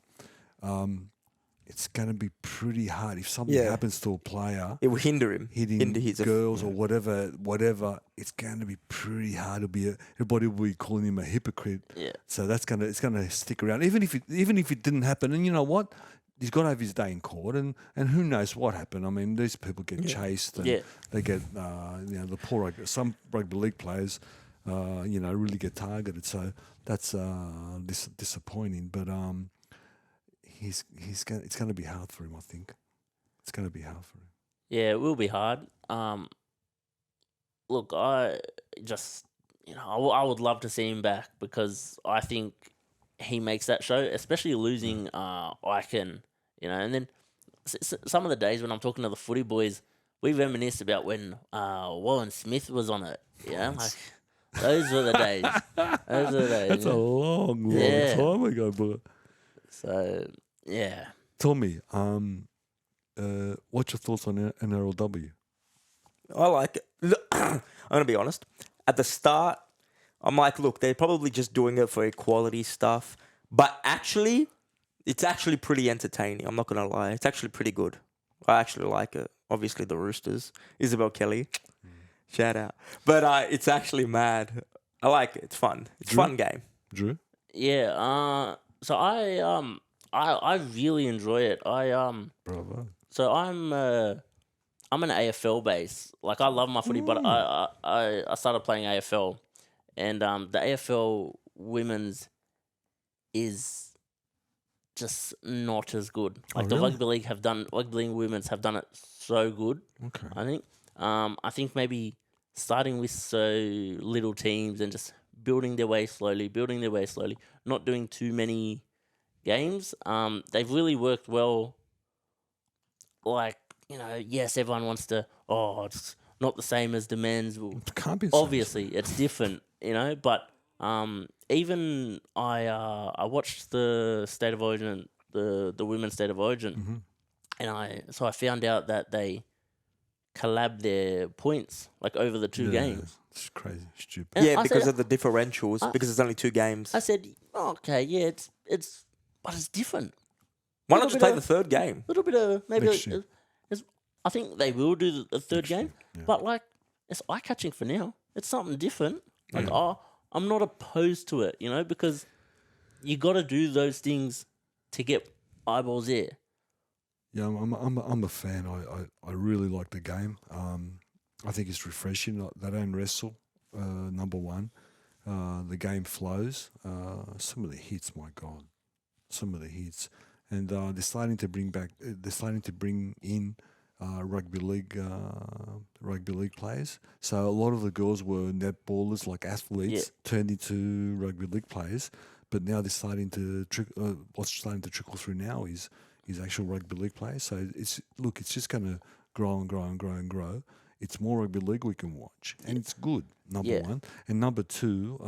It's going to be pretty hard if something happens to a player. It will hinder him. Hitting girls or whatever. It's going to be pretty hard. Everybody will be calling him a hypocrite. Yeah. So it's going to stick around. Even if it didn't happen, and you know what, he's got to have his day in court, and who knows what happened. I mean, these people get chased, and they get the poor some rugby league players, really get targeted. So that's disappointing, but. It's going to be hard for him, I think. It's going to be hard for him. Yeah, it will be hard. Look, I just, I would love to see him back because I think he makes that show, especially losing Icon, and then some of the days when I'm talking to the footy boys, we reminisce about when Warren Smith was on it, like those were the days. Those were the days. That's a long time ago, but... So... Yeah. Tell me, what's your thoughts on NRLW? I like it. I'm going to be honest. At the start, I'm like, look, they're probably just doing it for equality stuff. But actually, it's actually pretty entertaining. I'm not going to lie. It's actually pretty good. I actually like it. Obviously, the Roosters. Isabel Kelly. Shout out. But it's actually mad. I like it. It's fun. It's a fun game. Drew? Yeah. So I really enjoy it. Bravo. So I'm an AFL base. Like I love my footy, but I started playing AFL, and the AFL women's is just not as good. Like the rugby league women's have done it so good. Okay. I think maybe starting with so little teams and just building their way slowly, not doing too many games. They've really worked well. Like, yes, everyone wants to, it's not the same as the men's. It can't be the same as Obviously, it's different, you know. But even I watched the State of Origin, the women's State of Origin, and I found out that they collab their points like over the two games. It's crazy, stupid. And Yeah, I because said- of the differentials. Because it's only 2 games. I said, oh, okay, yeah, but it's different. Why little not just bit play of- the third game? A little bit of maybe. Next year. I think they will do the third Next year, game, yeah. but like it's eye catching for now. It's something different. Like I'm not opposed to it, you know, because you got to do those things to get eyeballs there. Yeah, I'm a fan. I really like the game. I think it's refreshing. They don't wrestle. Number one, the game flows. Some of the hits, my God, some of the hits, and they're starting to bring back. They're starting to bring in rugby league players. So a lot of the girls were netballers, like athletes, turned into rugby league players. But now they're starting to what's starting to trickle through now is actual rugby league players. So it's just going to grow and grow and grow and grow. It's more rugby league we can watch, and it's good. Number one, and number two,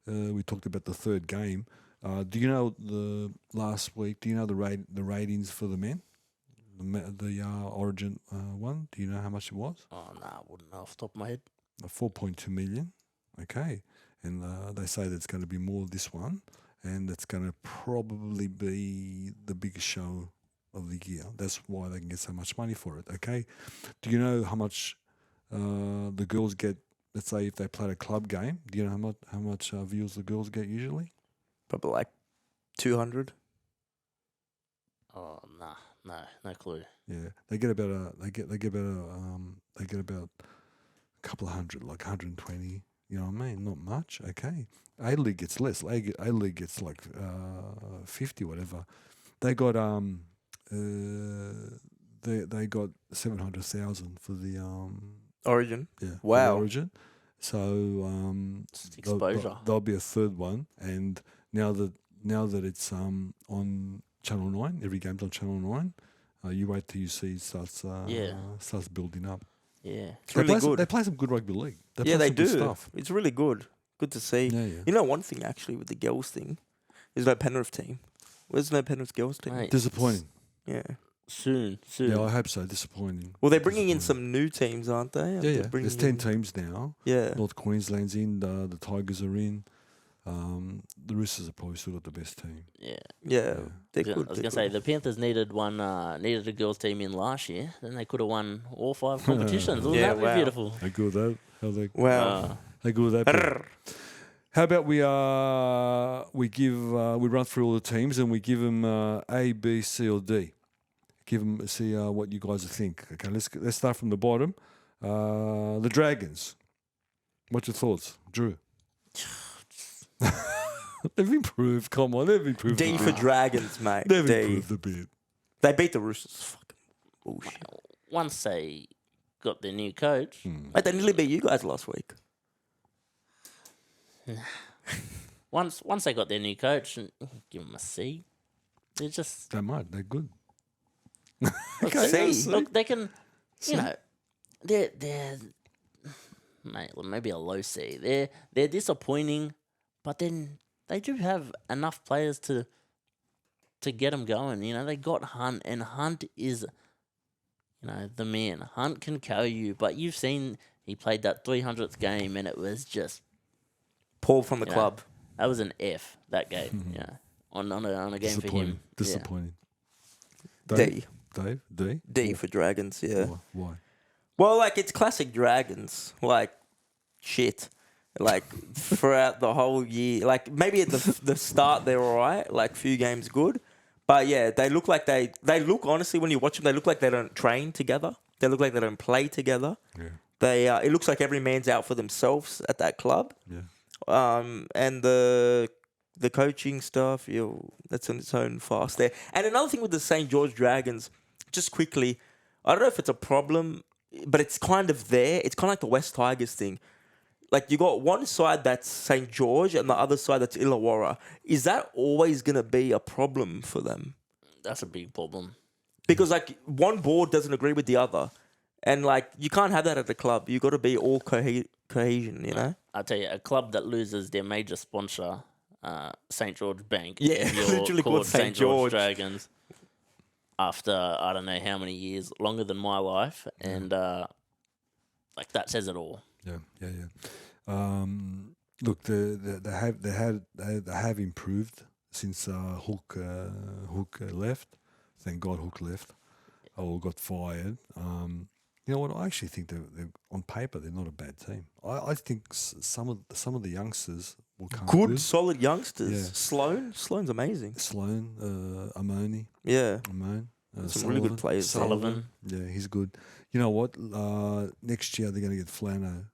we talked about the third game. Do you know the last week? Do you know the ratings for the men? The Origin one. Do you know how much it was? Oh no, I wouldn't know off the top of my head. 4.2 million. Okay, and they say that it's going to be more this one, and it's going to probably be the biggest show of the year. That's why they can get so much money for it. Okay, do you know how much the girls get? Let's say if they played a club game, do you know how much views the girls get usually? Probably like 200. Oh no clue. Yeah, they get about a couple of hundred, like 120. You know what I mean? Not much. Okay, A League gets less. A League gets like 50, whatever. They got they got 700,000 for the Origin. for the Wow. Origin. So It's exposure. there'll be a third one, and now that it's on Channel 9, every game's on Channel 9. You wait till you see it starts building up. Yeah. It's really good. They play some good rugby league. Yeah, play they some good do. stuff. It's really good. Good to see. Yeah, yeah. You know, one thing actually with the girls thing, there's no Penrith team. There's no Penrith girls team. Mate, Disappointing. Yeah. Soon. Yeah, I hope so. Disappointing. Well, they're bringing in Disappointing. some new teams, aren't they? Yeah, They're yeah. bringing There's 10 in- teams now. Yeah. North Queensland's in. The Tigers are in. The Roosters are probably still got the best team. Yeah. Yeah. They're I good. was they're gonna say good. the Panthers needed a girls team in last year. Then they could have won all 5 competitions. Wouldn't Yeah, that be wow. beautiful? How good that? How they? Wow. How good would that be? How about we run through all the teams and we give them A, B, C, or D. Give them see what you guys think. Okay, let's start from the bottom. The Dragons. What's your thoughts, Drew? They've improved. Come on, they've improved. D a for bit. Dragons, mate. They've D. improved a bit. They beat the Roosters. Fucking bullshit. Once they got their new coach, Mate, they nearly beat you guys last week. once they got their new coach, and give them a C. They're just They might. They're good. C. look. They can, you know, they're mate, maybe a low C. They're disappointing, but then they do have enough players to get them going. You know, they got Hunt, and Hunt is, you know, the man. Hunt can carry you, but you've seen he played that 300th game, and it was just Paul from the Yeah. club. that was an F that game. Yeah, on a game for him. Yeah. Disappointing. D. Dave? D? D for Dragons, yeah. Why? Well, like, it's classic Dragons. Like, shit. Like, throughout the whole year. Like, maybe at the start they're all right. Like, few games good. But, yeah, they look like they look, honestly, when you watch them, they look like they don't train together. They look like they don't play together. Yeah. It looks like every man's out for themselves at that club. Yeah. And the coaching stuff, that's on its own fast there. And another thing with the St. George Dragons, just quickly, I don't know if it's a problem, but it's kind of there. It's kind of like the West Tigers thing. Like, you got one side that's St. George and the other side that's Illawarra. Is that always going to be a problem for them? That's a big problem. Because, like, one board doesn't agree with the other. And like you can't have that at the club. You got to be all cohesion, you know. I'll tell you, a club that loses their major sponsor, St. George Bank, Yeah, if you're literally called St. George Dragons, after I don't know how many years, longer than my life, and like that says it all. Yeah. Look, they have improved since Hook left. Thank God Hook left or got fired. You know what? I actually think they're on paper they're not a bad team. I think some of the youngsters will come good. Solid youngsters. Yeah. Sloan's amazing. Sloan, Amoni. Yeah. Amon. Some really good players. Sullivan. Yeah, he's good. You know what? Next year they're going to get Flano.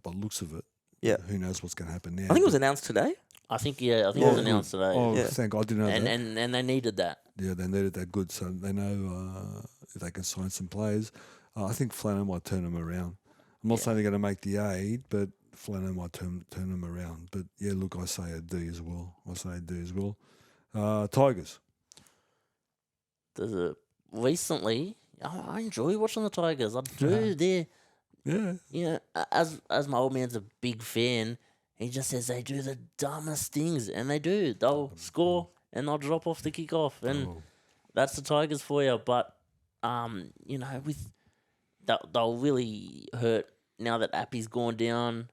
By the looks of it. Yeah. Who knows what's going to happen now? I think it was announced today. I think it was announced today. Oh, Yeah. thank God, I didn't know that. And they needed that. Yeah, they needed that good, so they know if they can sign some players. I think Flano might turn them around. I'm not saying they're going to make the 8, but Flano might turn them around. But yeah, look, I say a D as well. Tigers. Recently, I enjoy watching the Tigers. I do. They're as my old man's a big fan. He just says they do the dumbest things, and they do. They'll score and they'll drop off the kickoff, and that's the Tigers for you. But they'll really hurt now that Appy's gone down.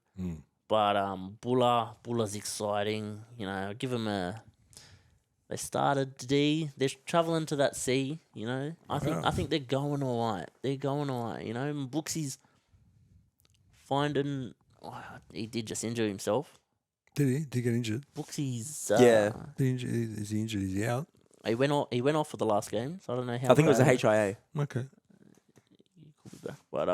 But Bulla's exciting. You know, give him a. They started D. They're traveling to that C. You know, I think they're going all right. You know, and Booksy's finding. Oh, he did just injure himself. Did he? Did he get injured? Booksy's. Is he injured? Is he out? He went off for the last game, so I don't know how. I think it was a HIA. Okay. He could be back. But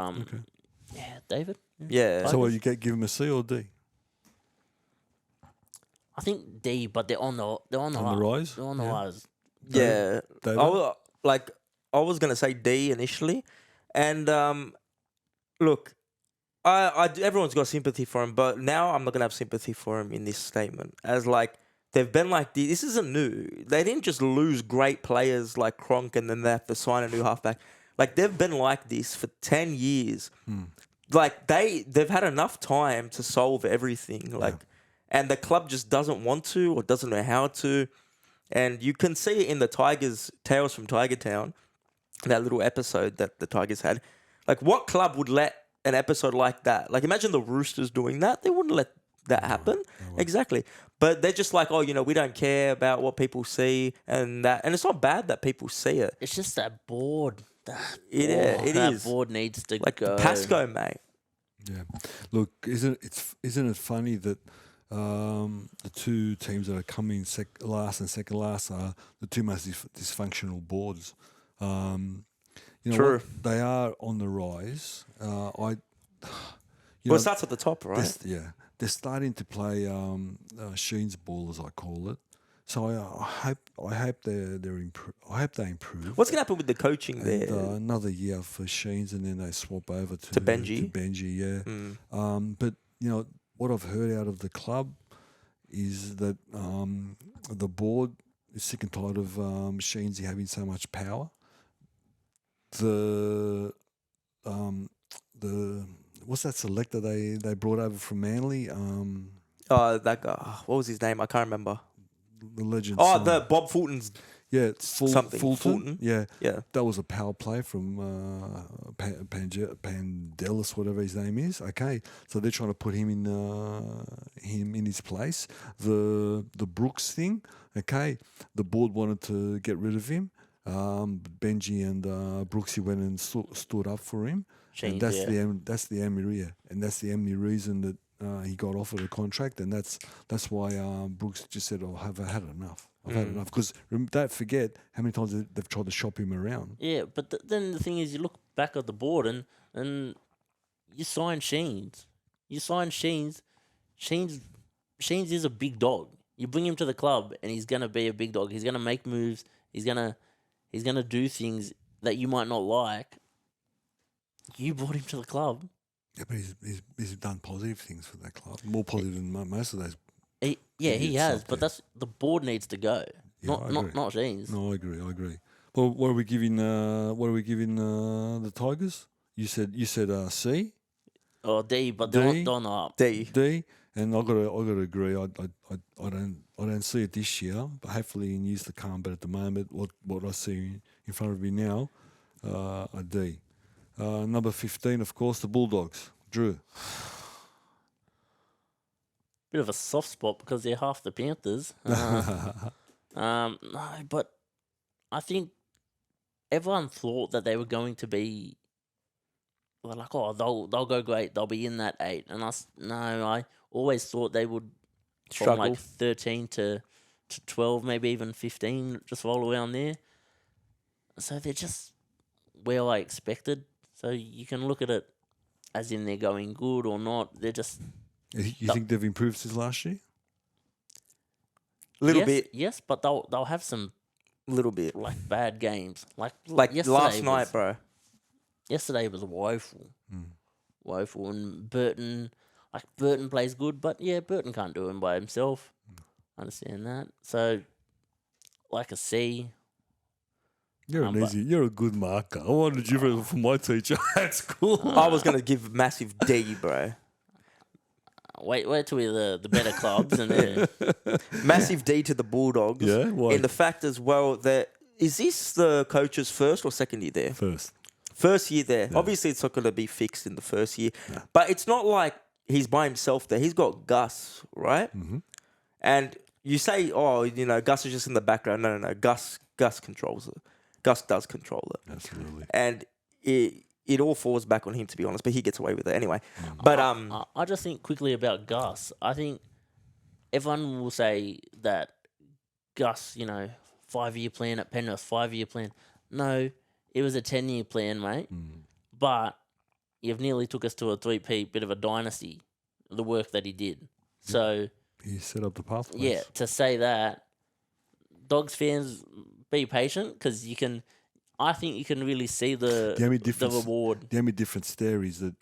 yeah, David. Yeah. So what, you give him a C or D? I think D, but they're on the rise. They're on the rise. Yeah. David? I was gonna say D initially, and look, everyone's got sympathy for him, but now I'm not gonna have sympathy for him in this statement. As like they've been like this isn't new. They didn't just lose great players like Cronk and then they have to sign a new halfback. Like they've been like this for 10 years. Like they've had enough time to solve everything. Like, and the club just doesn't want to or doesn't know how to. And you can see it in the Tigers Tales from Tiger Town, that little episode that the Tigers had. Like, what club would let an episode like that? Like, imagine the Roosters doing that. They wouldn't let that happen. No. Exactly. But they're just like, we don't care about what people see and that. And it's not bad that people see it. It's just that board. That board needs to like go. Pasco, mate. Yeah. Look, isn't it funny that the two teams that are coming last and second last are the two most dysfunctional boards. True. They are on the rise. It starts at the top, right? They're starting to play Sheen's ball, as I call it. So I hope they improve. What's going to happen with the coaching there? Another year for Sheen's, and then they swap over to Benji. But what I've heard out of the club is that the board is sick and tired of Sheensy having so much power. The what's that selector they brought over from Manly? That guy. What was his name? I can't remember. The legend. The Bob Fulton's. Yeah, Fulton. Yeah. That was a power play from Pandelis, whatever his name is. Okay, so they're trying to put him in his place. The Brooks thing. Okay, the board wanted to get rid of him. Benji and Brooksy went and stood up for him. And that's the only reason that he got offered a contract, and that's why Brooks just said, I've had enough. I've had enough. Because don't forget how many times they've tried to shop him around. Yeah, but then the thing is, you look back at the board and you sign Sheens. Sheens is a big dog. You bring him to the club, and he's gonna be a big dog. He's gonna make moves. He's gonna do things that you might not like. You brought him to the club. Yeah, but he's done positive things for that club. More positive than most of those. He has, but that's the board needs to go. Yeah, not Sheens. No, I agree. Well, what are we giving the Tigers? You said C, Or D, but D? they're not up. D, and I gotta agree. I don't see it this year, but hopefully in years to come. But at the moment, what I see in front of me now, a D. Number 15, of course, the Bulldogs. Drew. Bit of a soft spot because they're half the Panthers. No, but I think everyone thought that they were going to be like, oh, they'll go great. They'll be in that 8. And I always thought they would from Struggle. like 13 to 12, maybe even 15, just roll around there. So they're just where I expected. So you can look at it as in they're going good or not. They're just You think they've improved since last year? Little bit. Yes, but they'll have some Little bit. like bad games. Like yesterday last night, bro. Yesterday was woeful. Woeful. And Burton plays good, but yeah, Burton can't do him by himself. I understand that. So, like a C. You're a good marker. I wanted you for my teacher. That's cool. I was going to give massive D, bro. Wait till we're the better clubs. And then Massive D to the Bulldogs. Yeah, why? In the fact as well that, is this the coach's first or second year there? First year there. Yeah. Obviously, it's not going to be fixed in the first year. Yeah. But it's not like he's by himself there. He's got Gus, right? Mm-hmm. And you say, oh, Gus is just in the background. No. Gus controls it. Gus does control it. Absolutely. And it all falls back on him, to be honest. But he gets away with it anyway. But I just think quickly about Gus. I think everyone will say that Gus, 5-year plan at Penrith, 5-year plan. No. It was a 10-year plan, mate. But you've nearly took us to a 3-peat, bit of a dynasty, the work that he did. Yep. So he set up the pathways. Yeah, to say that, Dogs fans, be patient because I think you can really see the reward. The only difference there is that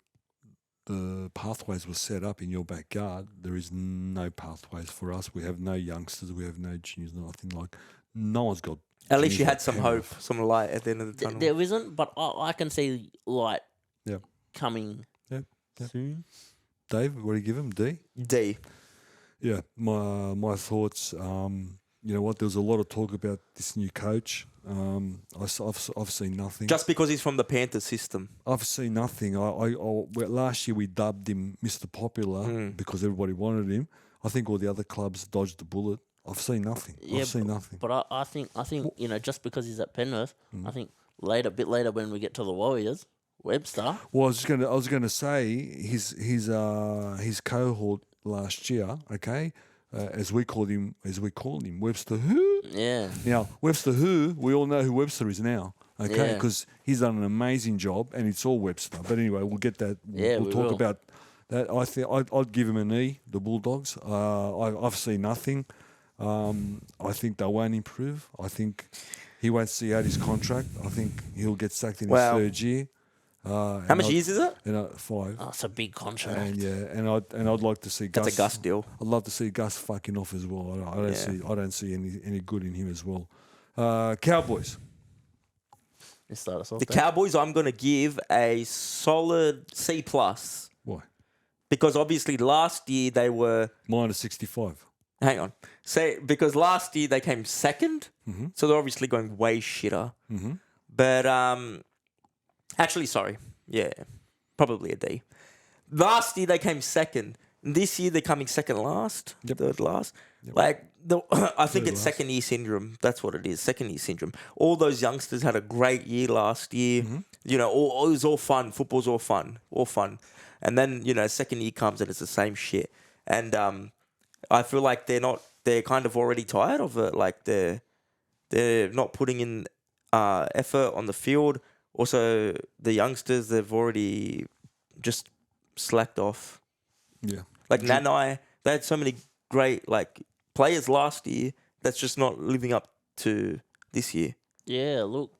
the pathways were set up in your backyard. There is no pathways for us. We have no youngsters. We have no juniors. Nothing like. No one's got. At least you had some hope, some light at the end of the tunnel. There isn't, but I can see light coming soon. Dave, what do you give him? D? D. Yeah, my thoughts, you know what, there was a lot of talk about this new coach. I've seen nothing. Just because he's from the Panthers system. I've seen nothing. Last year we dubbed him Mr. Popular because everybody wanted him. I think all the other clubs dodged the bullet. I've seen nothing. Yeah, I've seen nothing. But I think just because he's at Penrith, I think a bit later when we get to the Warriors, Webster. Well, I was gonna say his cohort last year, okay, as we called him, Webster who? Yeah. Now Webster who? We all know who Webster is now, okay, because he's done an amazing job, and it's all Webster. But anyway, we'll get that. We'll talk about that. I think I'd give him an E. The Bulldogs. I've seen nothing. I think they won't improve. I think he won't see out his contract. I think he'll get sacked in his third year. How much years is it? 5. Oh, it's a big contract. And I'd like to see Gus. That's a Gus deal. I'd love to see Gus fucking off as well. I don't see any good in him as well. Cowboys. Let's start us off. The Cowboys, I'm going to give a solid C+. Why? Because obviously last year they were minus 65. Hang on. Because last year they came second, so they're obviously going way shitter. But actually, sorry, yeah, probably a D. Last year they came second. This year they're coming second last, third last. Yep. Like I think it's second year syndrome. That's what it is. Second year syndrome. All those youngsters had a great year last year. You know, it was all fun. Football's all fun, And then second year comes and it's the same shit. And I feel like they're kind of already tired of it. Like they're not putting in effort on the field. Also, the youngsters, they've already just slacked off. Yeah. Like Nanai, they had so many great players last year that's just not living up to this year. Yeah, look,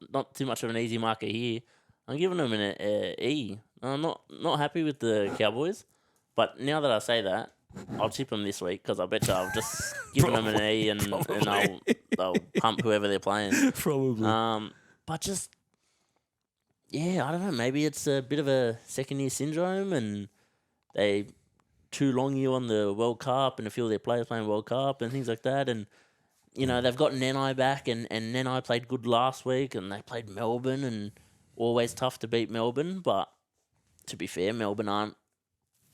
not too much of an easy marker here. I'm giving them an E. I'm not happy with the Cowboys. But now that I say that, I'll tip them this week because I bet you I've just given them an E and they'll pump whoever they're playing. Probably. But just yeah, I don't know. Maybe it's a bit of a second year syndrome, and they too long year on the World Cup, and a few of their players playing World Cup and things like that. And you know they've got Nenai back, and Nenai played good last week, and they played Melbourne, and always tough to beat Melbourne. But to be fair, Melbourne aren't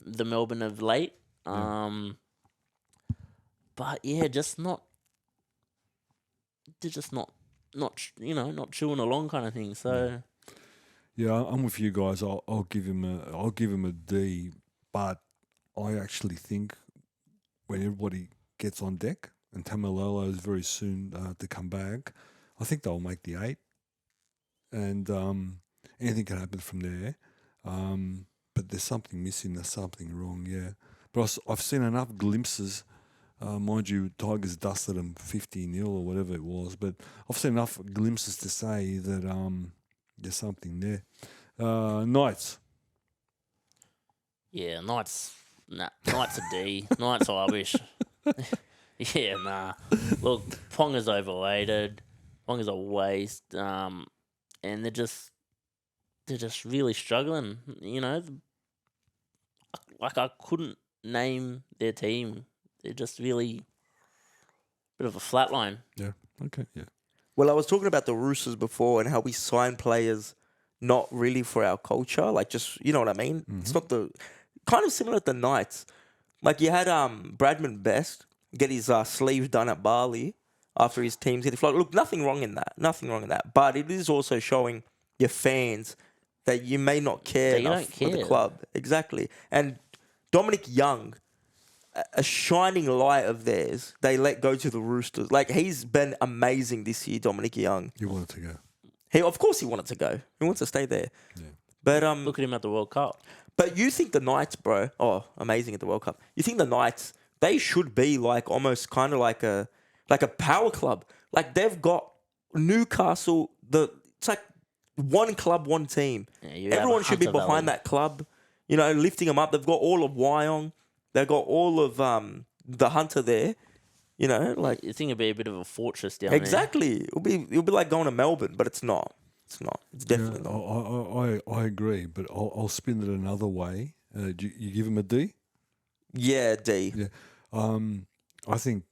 the Melbourne of late. But yeah, just not. They're just not not chewing along kind of thing. So. Yeah, I'm with you guys. I'll give him a D, but I actually think when everybody gets on deck and Tamalolo is very soon to come back, I think they'll make the 8, and anything can happen from there. But there's something missing. There's something wrong. Yeah, but I've seen enough glimpses. Mind you, Tigers dusted them 50-0 or whatever it was, but I've seen enough glimpses to say that there's something there. Knights. Yeah, Knights a D. Knights are rubbish. Yeah, nah. Look, Ponga's overrated. Ponga's a waste. And they're just really struggling. You know, like I couldn't name their team. They're just really bit of a flat line. Yeah. Okay. Yeah. Well, I was talking about the Roosters before and how we sign players not really for our culture. Like, just, you know what I mean? Mm-hmm. It's not the... Kind of similar to the Knights. Like, you had Bradman Best get his sleeves done at Bali after his team's getting flogged. Look, nothing wrong in that. Nothing wrong in that. But it is also showing your fans that you may not care enough for the club. Exactly. And Dominic Young... a shining light of theirs, they let go to the Roosters. Like, he's been amazing this year, Dominic Young. You wanted to go. Of course he wanted to go. He wants to stay there. Yeah. But look at him at the World Cup. But you think the Knights, bro, amazing at the World Cup. You think the Knights, they should be like almost kind of like a power club. Like, they've got Newcastle, it's like one club, one team. Yeah, everyone should be behind that club, you know, lifting them up. They've got all of Wyong. They've got all of the Hunter there, you know, like... You think it'd be a bit of a fortress down exactly. It'll be like going to Melbourne, but it's not. It's not. It's definitely not. I agree, but I'll spin it another way. You give him a D? Yeah, D. Yeah. I think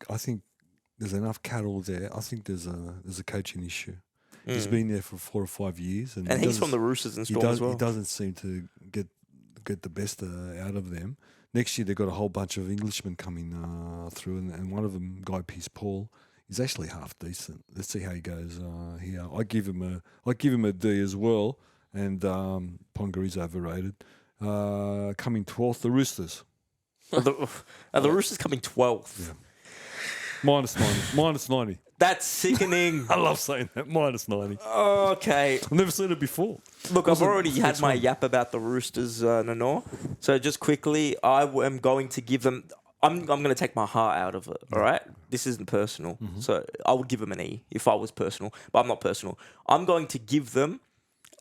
there's enough cattle there. I think there's a coaching issue. He's been there for 4 or 5 years, and he's from the Roosters and Storm as well. He doesn't seem to get the best out of them. Next year they've got a whole bunch of Englishmen coming through, and one of them, Guy Pearce-Paul, is actually half decent. Let's see how he goes here. I give him a D as well, and Ponga is overrated. Coming 12th, the Roosters. Are the Roosters coming 12th? Yeah. Minus 90. That's sickening. I love saying that. Minus 90. Okay. I've never seen it before. Look, I've already had my yap about the Roosters, Nanor. So just quickly, I am going to give them... I'm going to take my heart out of it, all right? This isn't personal. Mm-hmm. So I would give them an E if I was personal, but I'm not personal. I'm going to give them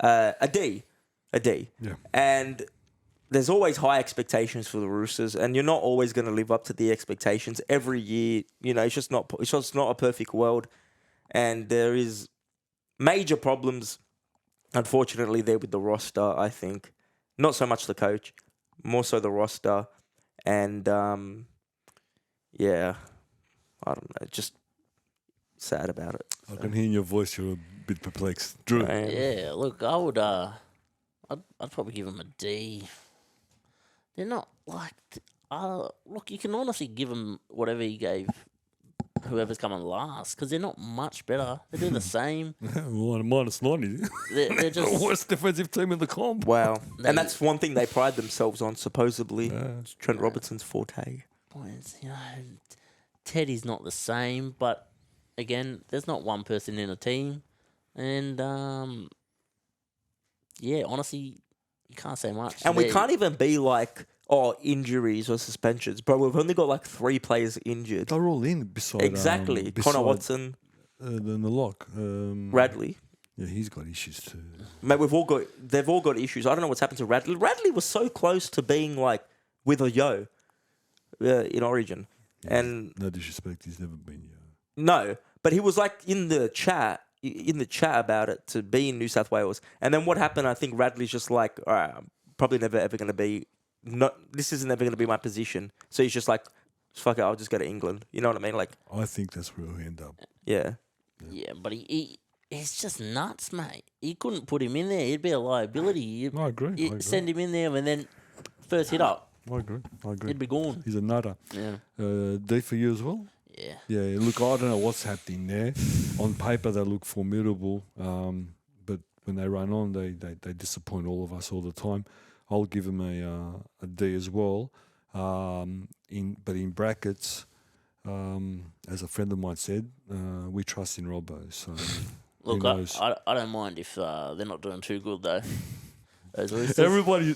a D. A D. Yeah. And... there's always high expectations for the Roosters, and you're not always going to live up to the expectations every year. You know, it's just not a perfect world, and there is major problems, unfortunately, there with the roster. I think not so much the coach, more so the roster, and yeah, I don't know, just sad about it. I can hear in your voice you're a bit perplexed, Drew. Yeah, look, I would, I'd probably give them a D. They're not like... look, you can honestly give them whatever you gave whoever's coming last, because they're not much better. They do the same. Minus 90. They're just... worst defensive team in the comp. Wow. And that's one thing they pride themselves on, supposedly. It's Trent Robertson's forte. Points, you know, Teddy's not the same, but again, there's not one person in a team. And, yeah, honestly... you can't say much. And we can't even be like, injuries or suspensions. Bro, we've only got like 3 players injured. They're all in beside... Exactly. Connor Watson. Then the lock. Radley. Yeah, he's got issues too. Mate, they've all got issues. I don't know what's happened to Radley. Radley was so close to being like with a yo in Origin. Yeah, and no disrespect, he's never been yo. No, but he was like in the chat in the chat about it to be in New South Wales. And then what happened? I think Radley's just like, all right, I'm probably never ever going to be. This isn't ever going to be my position. So he's just like, fuck it, I'll just go to England. You know what I mean? Like, I think that's where he'll end up. yeah. Yeah, but he's just nuts, mate. You couldn't put him in there. He'd be a liability. I agree. You send him in there and then first hit up, I agree. he'd be gone. He's a nutter. Yeah. D for you as well? Yeah. Yeah, look, I don't know what's happening there. On paper, they look formidable, but when they run on, they disappoint all of us all the time. I'll give them a D as well. But in brackets, as a friend of mine said, we trust in Robbo. So Look, I don't mind if they're not doing too good though. Those Roosters.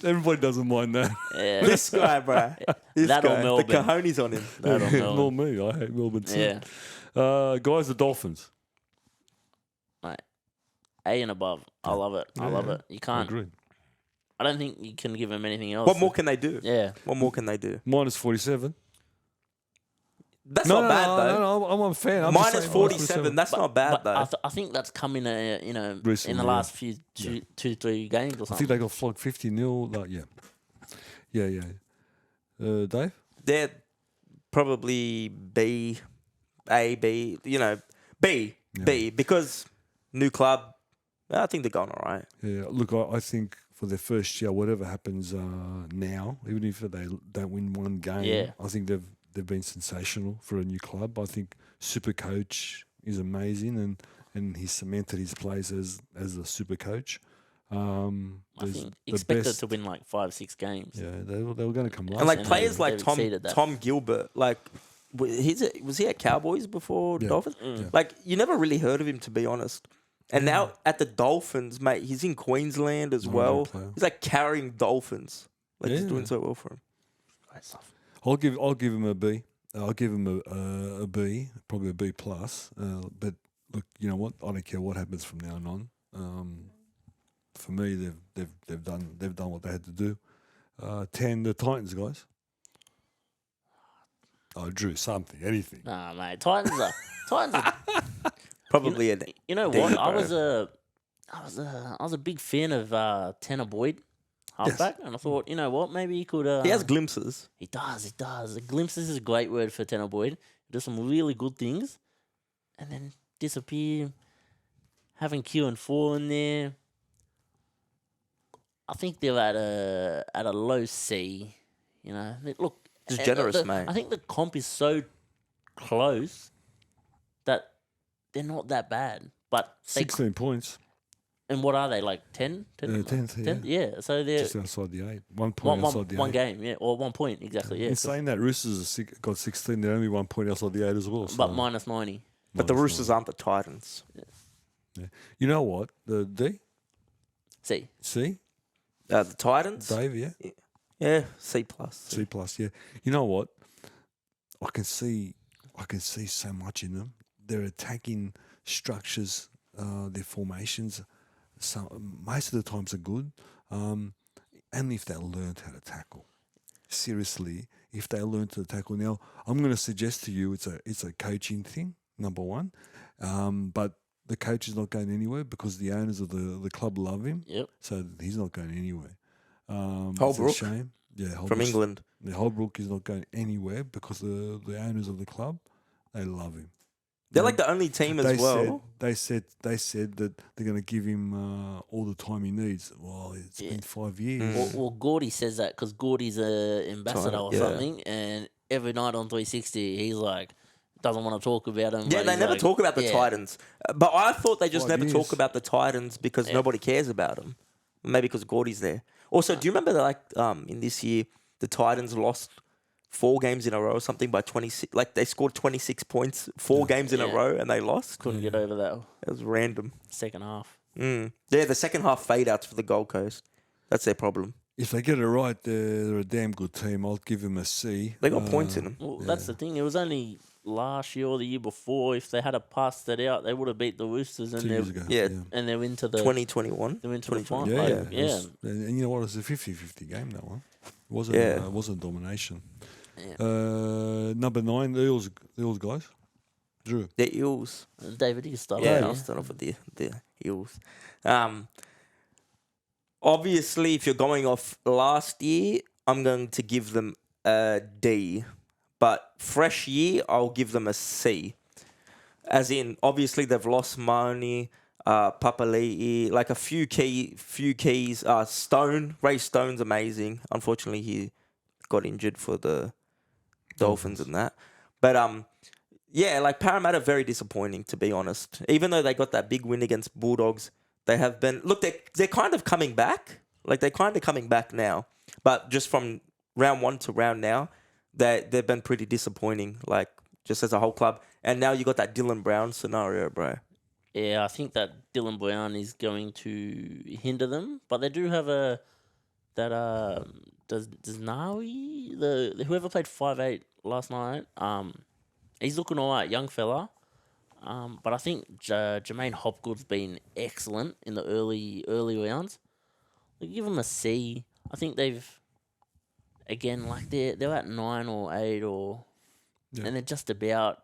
everybody doesn't mind that. Yeah. This guy, bro. This That or guy. The Melbourne. cojones on him. That or Melbourne. Not me. I hate Melbourne too. Yeah. Guys, the Dolphins. Mate, A and above. I love it. I love it. You I can't. agree. I don't think you can give them anything else. What more can they do? Yeah. What more can they do? Minus 47. That's not bad, though. No, I'm a fan. I'm just Minus saying 47. That's not bad, But though. I think that's come in Recently, in the last few two, 3 games or I think something. they got flogged 50-0. Like, yeah. Dave? They're probably B, A, B, B, B, because new club, I think they're going all right. Yeah, look, I think for their first year, whatever happens now, even if they don't win one game, Yeah. I think they've been sensational for a new club. I think Super Coach is amazing, and he cemented his place as a super coach. I think expected to win like 5-6 games. Yeah, they were going to come last. And like and players they've like exceeded that. Tom Gilbert, like was he at Cowboys before Dolphins? Yeah. Like you never really heard of him, to be honest. And now at the Dolphins, mate, he's in Queensland as well. player. He's like carrying Dolphins. Like he's Yeah. doing so well for him. Great stuff. I'll give him a B. I'll give him a B, probably a B plus. But look, you know what? I don't care what happens from now on. For me, they've done what they had to do. 10, the Titans guys. I drew something, anything. Nah, mate. Titans are Probably You know D, what? I bro. was a big fan of Tanner Boyd, halfback, and I thought, you know what? Maybe he could. he has glimpses. He does. The glimpses is a great word for Tanner Boyd. He does some really good things, and then disappear. Having Q and 4 in there, I think they're at a low C. You know, look, Just generous, mate. I think the comp is so close that they're not that bad. But 16 points. and what are they, like 10? 10th, yeah. Yeah, so they're Just outside the 8. 1 point outside the 8. one game, yeah, or 1 point, exactly, yeah. In saying that, Roosters got 16. They're only 1 point outside the 8 as well. So But minus 90. But the minus Roosters aren't the Titans. Yeah. You know what? The D? See, C? The Titans? Dave, yeah? Yeah, C plus. C plus, yeah. You know what? I can see so much in them. Their attacking structures, their formations, most of the times are good. And if they learned how to tackle. Seriously, if they learned how to tackle. Now, I'm going to suggest to you it's a coaching thing, number one. But the coach is not going anywhere because the owners of the club love him. yep. So he's not going anywhere. Holbrook? It's a shame. Yeah, From Holbrook's- England. The Holbrook is not going anywhere because the owners of the club, they love him. They're like the only team as well. They said that they're going to give him all the time he needs. Well, it's been 5 years. Well, Gordy says that because Gordy's an ambassador or Yeah. something, and every night on 360, he's like, doesn't want to talk about him. Yeah, but they he's never like, talk about the yeah. Titans. But I thought they just 5 never years. talk about the Titans because nobody cares about them. Maybe because Gordy's there. Also, do you remember that in this year, the Titans lost 4 games in a row or something by 26? Like they scored 26 points 4 games in a Yeah. row and they lost? Couldn't get over that It was random. second half. Yeah, the second half fade outs for the Gold Coast. That's their problem. If they get it right, they're a damn good team. I'll give them a C. They got points in them. Well, that's the thing. It was only last year or the year before. If they had passed that out, they would have beat the Roosters, 2 and years they're ago. Yeah. and they're into the 2021. they're into the 2020. final. Yeah, Like, yeah. And you know what? It was a 50-50 game, that one. It wasn't, it wasn't domination. Yeah. Number 9, the Eels guys. Drew. The Eels. David, you start. Yeah, with I'll me. start off with the Eels. Obviously, if you're going off last year, I'm going to give them a D. But fresh year, I'll give them a C. As in, obviously, they've lost money, Papali'i, like a few keys. Ray Stone's amazing. Unfortunately, he got injured for the Dolphins and that. But yeah, like Parramatta, very disappointing, to be honest. Even though they got that big win against Bulldogs, they have been... Look, they're kind of coming back. Like, they're kind of coming back now. But just from round one to round now, they've been pretty disappointing, like, just as a whole club. And now you got that Dylan Brown scenario, bro. Yeah, I think that Dylan Brown is going to hinder them, but they do have does Nawi, whoever played 5'8" last night, he's looking alright, young fella. But I think Jermaine Hopgood's been excellent in the early rounds. We give them a C. I think they've, again, like they're at 9 or 8 and they're just about.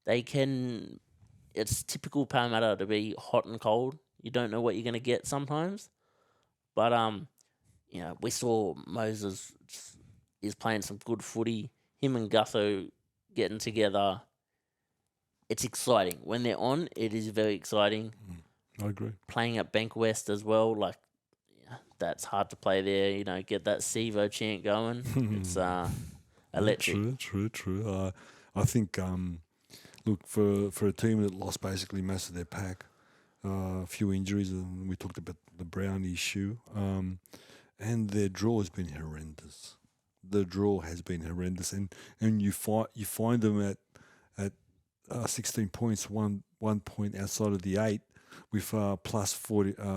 They can. It's typical Parramatta to be hot and cold. You don't know what you're gonna get sometimes, but we saw Moses is playing some good footy. Him and Gutho getting together. It's exciting when they're on. It is very exciting. I agree. Playing at Bank West as well, like that's hard to play there. Get that Sevo chant going. It's electric. True. I think look, for a team that lost basically most of their pack, a few injuries, and we talked about the Brown issue, and their draw has been horrendous. The draw has been horrendous, and you find them at 16 points, one point outside of the 8, with plus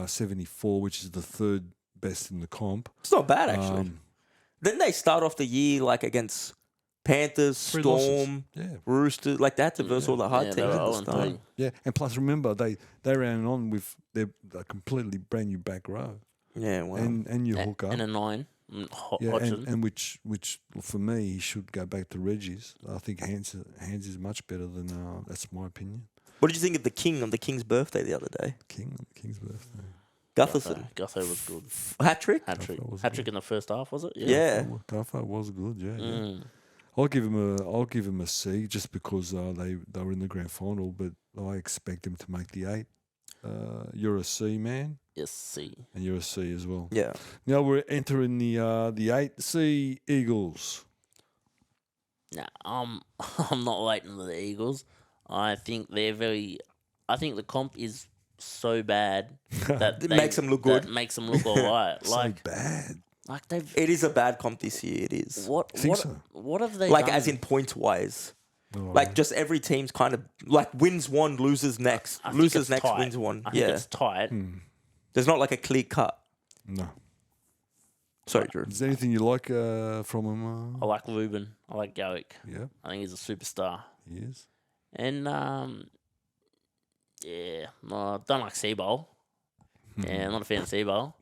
74, which is the third best in the comp. It's not bad, actually. Didn't they start off the year like against Panthers, Storm, Roosters, like that to verse all the hard teams at the start? Yeah, and plus remember they ran on with their completely brand new back row. Yeah, wow. And your hooker and a 9. And which for me he should go back to Reggie's. I think Hands is much better than that's my opinion. What did you think of the King on the King's birthday the other day? King's birthday. Gutherson was good. Hat trick in the first half, was it? Yeah. Gutho was good. Yeah. I'll give him a C just because they were in the grand final, but I expect them to make the 8. You're a C man. Yes, C. And you're a C as well. Yeah. Now we're entering the 8C Eagles. Nah, I'm not waiting for the Eagles. I think the comp is so bad that it makes them look good. That makes them look alright. So bad. Like they've. It is a bad comp this year. It is. What have they like done? as in points wise? Like just every team's kind of like wins one, loses next, loses next, tight. wins one. I think it's tight. There's not like a clear cut. No. Sorry, Drew. Is there anything you like from him? I like Ruben. I like Garrick. Yeah. I think he's a superstar. He is. And I don't like Seabowl. Yeah, I'm not a fan of Seabowl.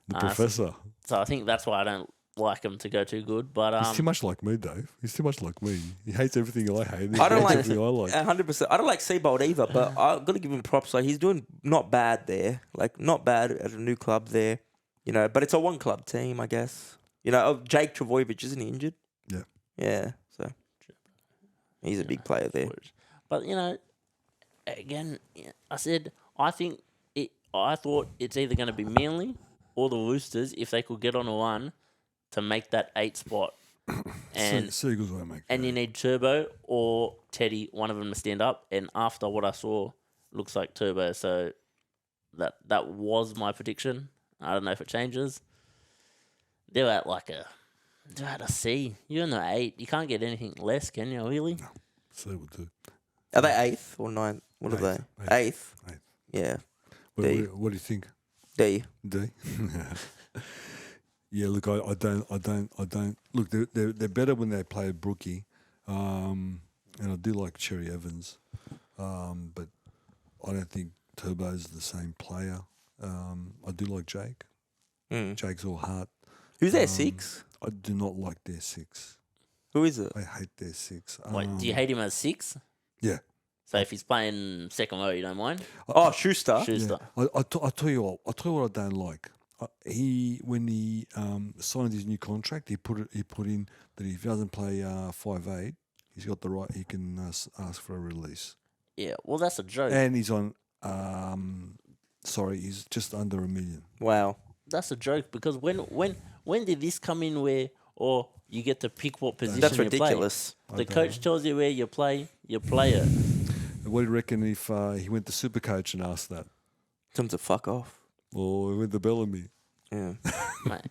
The professor. So I think that's why I don't like him to go too good. But he's too much like me, Dave. He's too much like me. He hates everything I hate. I don't like everything I like. 100%. I don't like Seabold either, but I've got to give him props. Like he's doing not bad there. Like not bad at a new club there. But it's a one club team, I guess. Jake Travojevic, isn't he injured? Yeah. Yeah. So he's a big player there. But again, I thought it's either going to be Manly or the Roosters if they could get on a run to make that 8 spot. And Seagulls won't make and you need Turbo or Teddy, one of them to stand up. And after what I saw, looks like Turbo. So that was my prediction. I don't know if it changes. They're at a C. You're in the 8. You can't get anything less, can you? Really? No. C will do. Are they 8th or 9th? What are they? 8th. Yeah. What do you think? D. Yeah, look, I don't look. They're better when they play Brookie, and I do like Cherry Evans, but I don't think Turbo's the same player. I do like Jake. Jake's all heart. Who's their 6? I do not like their 6. Who is it? I hate their 6. Wait, do you hate him as 6? Yeah. So if he's playing second row, you don't mind? Oh, Schuster. Schuster. I tell you what. I tell you what I don't like. When he signed his new contract, he put in that if he doesn't play 5'8", he's got the right. He can ask for a release. Yeah, well, that's a joke. And he's on. Sorry, he's just under $1 million. Wow. That's a joke because when did this come in where or you get to pick what position That's you ridiculous. play? The coach tells you where you play it. What do you reckon if he went to Supercoach and asked that, Tell him to fuck off. or he went to Bellamy? Yeah. Mate.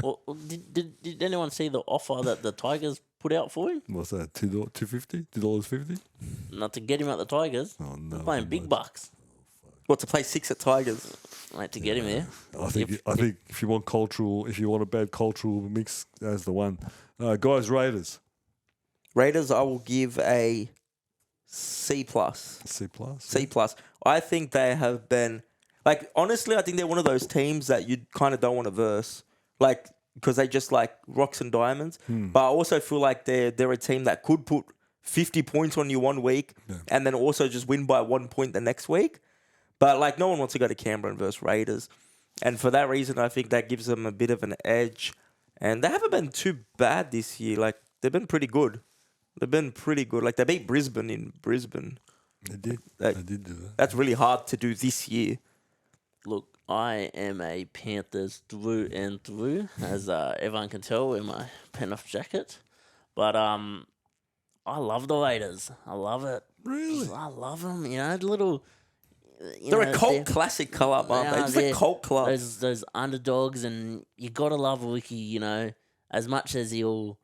Well, did anyone see the offer that the Tigers put out for him? What's that? $2.50? $2.50? Not to get him at the Tigers. Oh no! They're playing big bucks. What, to play 6 at Tigers? Mate, to get him there. I think if you want a bad cultural mix, that's the one. Guys, Raiders, Raiders, I will give a C+. C+. C+. I think they have been, like, honestly, I think they're one of those teams that you kind of don't want to verse, like, because they just like rocks and diamonds. But I also feel like they're a team that could put 50 points on you one week and then also just win by 1 point the next week. But like, no one wants to go to Canberra and verse Raiders, and for that reason, I think that gives them a bit of an edge. And they haven't been too bad this year. Like, they've been pretty good. Like, they beat Brisbane in Brisbane. They did. Like, They did do that. That's really hard to do this year. Look, I am a Panthers through and through, as everyone can tell in my Penrith jacket. But I love the Raiders. I love it. Really? I love them. You know, the little. They're a cult classic club, aren't they? Just a cult club. Those underdogs, and you gotta love Wiki. You know, as much as he'll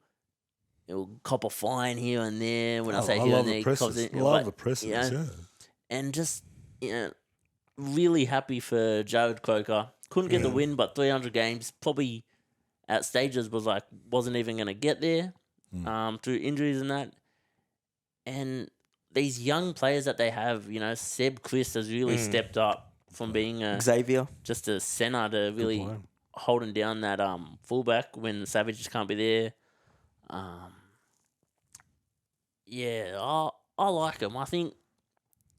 cop a fine here and there. When I say here and there, he cops it. I love the presses. You know, Yeah. and just really happy for Jared Croker. Couldn't get the win, but 300 games probably at stages wasn't even going to get there through injuries and that. And these young players that they have, you know, Seb Chris has really stepped up from being Xavier. just a centre to really player. holding down that fullback when Savage just can't be there. I like him. I think,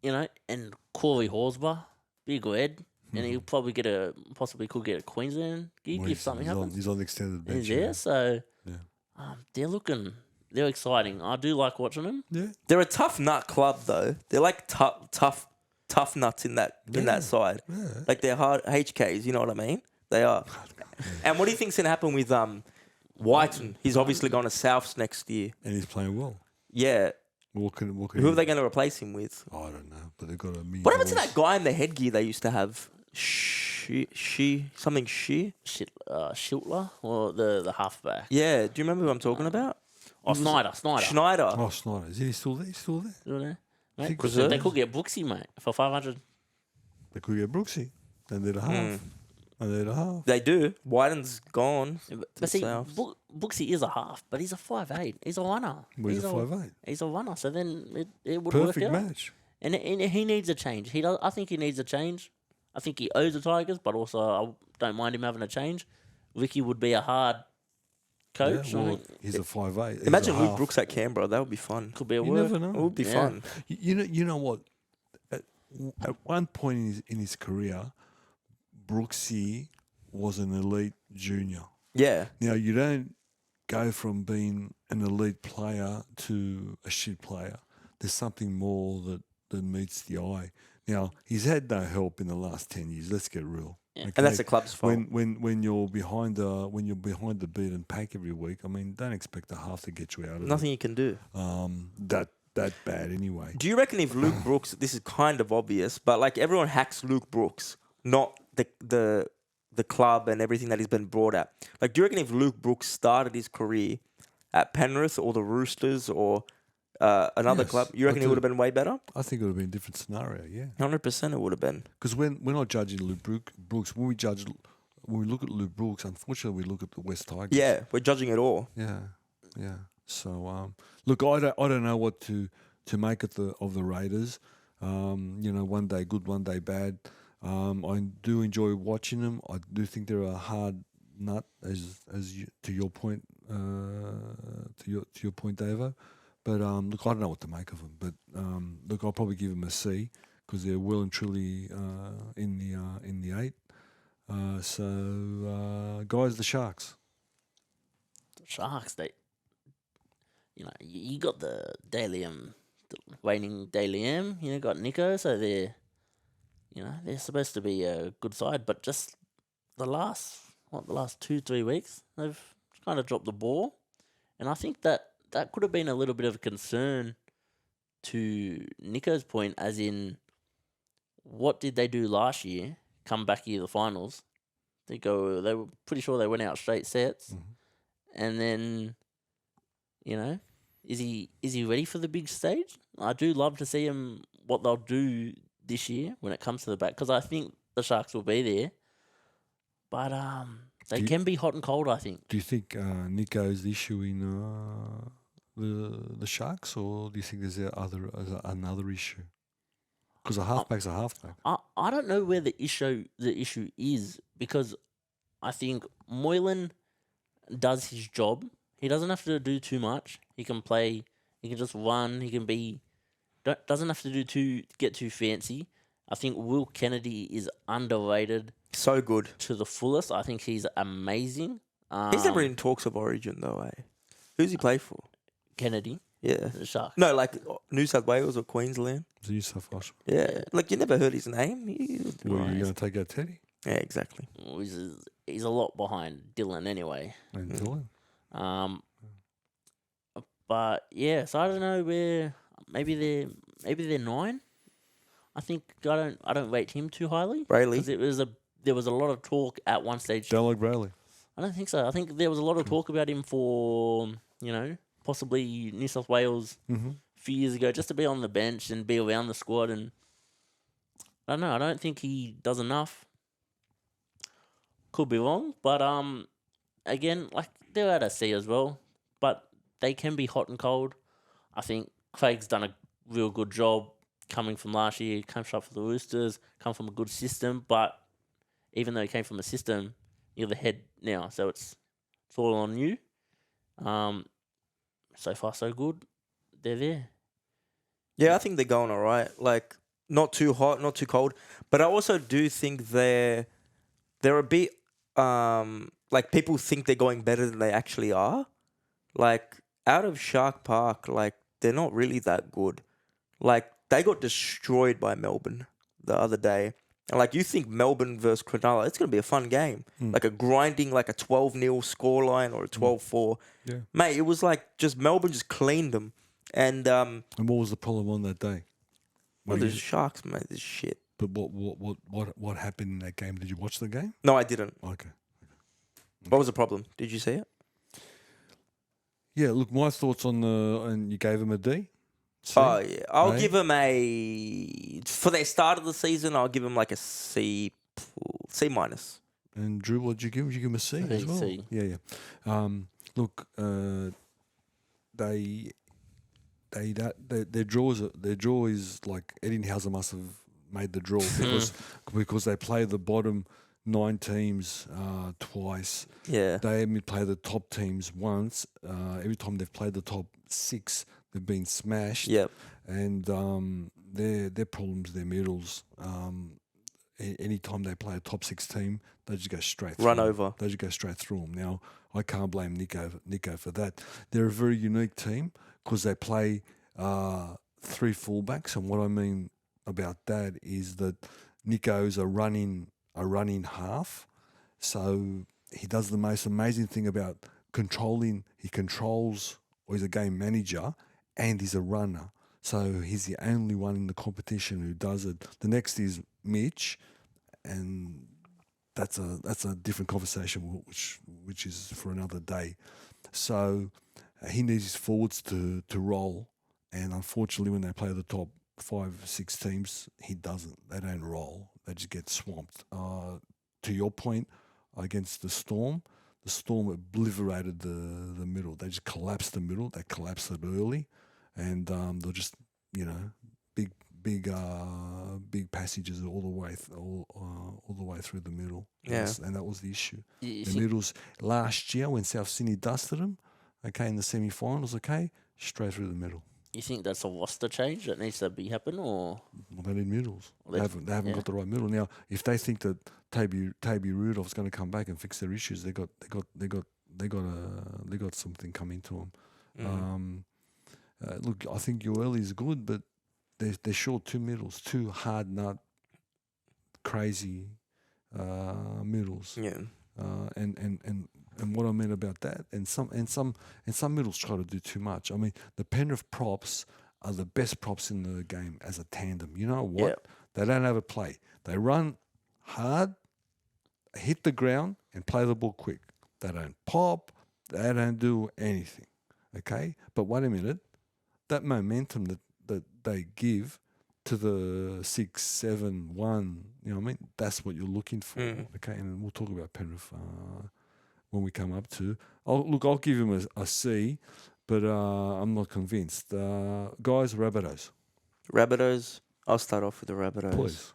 you know, and Corey Horsburgh, big red, and he'll probably possibly could get a Queensland gig if something happens. He's on the extended bench. He's there, so Yeah. they're exciting. I do like watching them. Yeah. They're a tough nut club, though. They're like tough nuts in that side. Yeah. Like, they're hard HKs. You know what I mean? They are. And what do you think's gonna happen with Whiten? He's obviously going to Souths next year. And he's playing well. Yeah. What can Who are they going to replace him with? I don't know, but they've got $1 million. What happened to that guy in the headgear they used to have? Something. Schiltler or the halfback. Yeah. Do you remember who I'm talking about? Oh, Snyder. Schneider. Oh, Snyder. Is he still there? He's still there. You know, mate, think reserve? they could get Brooksy, mate, for 500. They could get Brooksy. And they're a half. And they're a half. They do. Whiten's gone. But see, Souths. Brooksy is a half, but he's a 5'8". He's a runner. Well, he's a 5'8". He's a runner, so then it would work Perfect out. match. And he needs a change. I think he needs a change. I think he owes the Tigers, but also I don't mind him having a change. Ricky would be a hard coach. Yeah, I well, think. he's a 5'8". Imagine he's a Luke half. Brooks at Canberra. That would be fun. Could be a You work. never know. It would be fun. You know what? At one point in his career, Brooksy was an elite junior. Yeah. Now, you don't go from being an elite player to a shit player. There's something more that meets the eye. Now, he's had no help in the last 10 years. Let's get real. Yeah. Okay? And that's the club's fault. When you're behind the beaten pack every week, I mean, don't expect a half to get you out of Nothing you can do. it. That bad anyway. Do you reckon if Luke Brooks, this is kind of obvious, but like everyone hacks Luke Brooks, not the club and everything that he's been brought at. Like, do you reckon if Luke Brooks started his career at Penrith or the Roosters or another Yes, club, you reckon I he do. would have been way better? I think it would have been a different scenario, yeah. 100% it would have been. Because when we're not judging Luke Brooks, when we look at Luke Brooks, unfortunately, we look at the West Tigers. Yeah, we're judging it all. Yeah. So look, I don't know what to make of the Raiders. One day good, one day bad. I do enjoy watching them. I do think they're a hard nut, as you, to your point, Davo. But look, I don't know what to make of them. But look, I'll probably give them a C because they're well and truly in the 8. Guys, the Sharks. The Sharks, you got the Dalium, the reigning Dalium. Got Nico, so they're supposed to be a good side, but just the last 2-3 weeks they've kind of dropped the ball, and I think that could have been a little bit of a concern to Nico's point, as in, what did they do last year? Come back here to the finals, they were pretty sure they went out straight sets, and then, is he ready for the big stage? I do love to see him what they'll do this year when it comes to the back, because I think the Sharks will be there, but they can be hot and cold, I think. Do you think Nico's the issue in the Sharks, or do you think there's another issue? Because a halfback's a halfback. I don't know where the issue is, because I think Moylan does his job. He doesn't have to do too much. He can play. He can just run. He can be. Doesn't have to get too fancy. I think Will Kennedy is underrated. So good. To the fullest. I think he's amazing. He's never in talks of Origin, though, eh? Who's he play for? Kennedy. Yeah. The Sharks. No, like New South Wales or Queensland. New South Wales. Yeah. Like, you never heard his name. Well, you're going to take out Teddy? Yeah, exactly. He's a lot behind Dylan anyway. And Dylan. But yeah, so I don't know where. Maybe they're 9. I think I don't rate him too highly. Brayley. Because there was a lot of talk at one stage. Don't like Brayley. I don't think so. I think there was a lot of talk about him for possibly New South Wales a few years ago, just to be on the bench and be around the squad. And I don't know. I don't think he does enough. Could be wrong, but again, like, they're at a C as well, but they can be hot and cold. I think Craig's done a real good job coming from last year, came straight for the Roosters, come from a good system, but even though he came from a system, you're the head now, so it's all on you. So far so good. They're there. Yeah, I think they're going all right. Like, not too hot, not too cold, but I also do think they're a bit like, people think they're going better than they actually are. Like, out of Shark Park, like, they're not really that good. Like, they got destroyed by Melbourne the other day. And, like, you think Melbourne versus Cronulla, it's going to be a fun game. Like a grinding, like a 12-0 scoreline or a 12-4. Yeah. Mate, it was like Melbourne just cleaned them. And what was the problem on that day? well, the Sharks, mate, this shit. But what happened in that game? Did you watch the game? No, I didn't. Okay. What was the problem? Did you see it? Yeah, look, my thoughts on and you gave him a D? C? Oh, yeah. I'll give them for their start of the season, I'll give them like a C minus. And Drew, what did you give him? Did you give him a C as well? C. Yeah. Look, their draw is like Eddinghausen must have made the draw because they play the bottom 9 teams twice. Yeah. They only play the top teams once. Every time they've played the top 6, they've been smashed. Yep. And their problems, their middles. Anytime they play a top 6 team, they just go straight through. Run over. They just go straight through them. Now, I can't blame Nico for that. They're a very unique team because they play 3 fullbacks. And what I mean about that is that Nico's a running half. So he does the most amazing thing about controlling. He controls, or he's a game manager, and he's a runner. So he's the only one in the competition who does it. The next is Mitch, and that's a different conversation, which is for another day. So he needs his forwards to roll, and unfortunately, when they play the top 5-6 teams, he doesn't. They don't roll. They just get swamped. To your point, against the Storm obliterated the middle. They just collapsed the middle. They collapsed it early, and they're just big passages all the way through the middle. Yeah. And that was the issue. The middles last year when South Sydney dusted them, okay, in the semi-finals, okay, straight through the middle. You think that's a roster change that needs to be happen, or Well, they need middles. Well, They haven't got the right middle now. If they think that Toby Rudolph's going to come back and fix their issues, they got something coming to them. Look, I think Yoeli is good, but they're short two middles, two hard nut, crazy middles. Yeah. And what I mean about that, and some middles try to do too much. I mean, the Penrith props are the best props in the game as a tandem. You know what? Yep. They don't have a play. They run hard, hit the ground, and play the ball quick. They don't pop. They don't do anything. Okay? But wait a minute. That momentum that they give to the 6, 7, 1, you know what I mean? That's what you're looking for. Okay? And we'll talk about Penrith when we come up to. I'll give him a C, but I'm not convinced. Guys, Rabbitohs. Rabbitohs. I'll start off with the Rabbitohs. Please.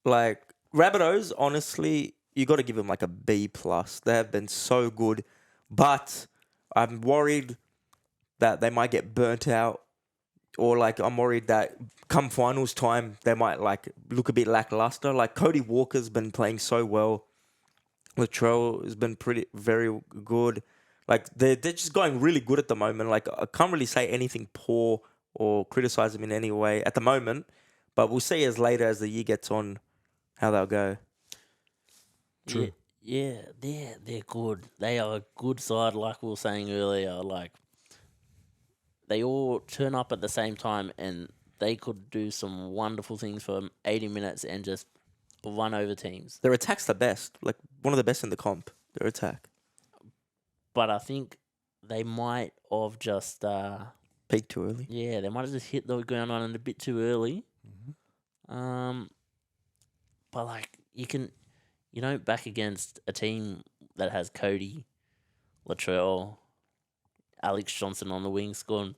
Like, Rabbitohs, honestly, you got to give them like a B+. They have been so good, but I'm worried that they might get burnt out, or like I'm worried that come finals time they might like look a bit lackluster. Like Cody Walker's been playing so well. Latrell has been very good. Like they're just going really good at the moment. Like I can't really say anything poor or criticize them in any way at the moment, but we'll see as later as the year gets on how they'll go. True. Yeah, they're good. They are a good side, like we were saying earlier. Like they all turn up at the same time, and they could do some wonderful things for 80 minutes and just run over teams. Their attack's the best, like one of the best in the comp. Their attack. But I think they might have just Peaked too early. Yeah, they might have just hit the ground on it a bit too early. But like back against a team that has Cody, Latrell, Alex Johnson on the wing scoring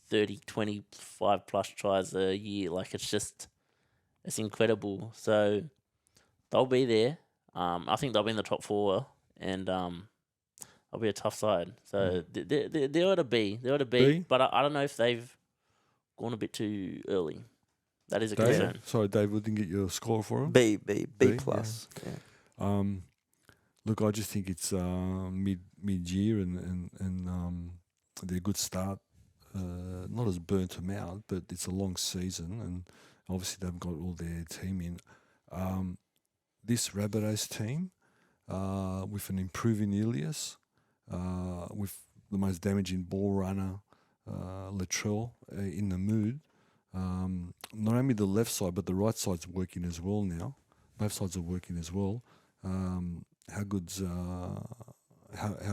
30, 25 plus tries a year. Like it's incredible. So they'll be there. I think they'll be in the top 4, and they'll be a tough side. So they ought to be. They ought to be. B? But I don't know if they've gone a bit too early. That is a Dave? concern. Sorry, Dave, we didn't get your score for him. B+. Yeah. Yeah. Look, I just think it's mid-year and they're a good start. Not as burnt them out, but it's a long season, and obviously they've got all their team in. This Rabbitohs team, with an improving Ilias, with the most damaging ball runner, Latrell, in the mood. Not only the left side, but the right side's working as well now. Both sides are working as well. How good's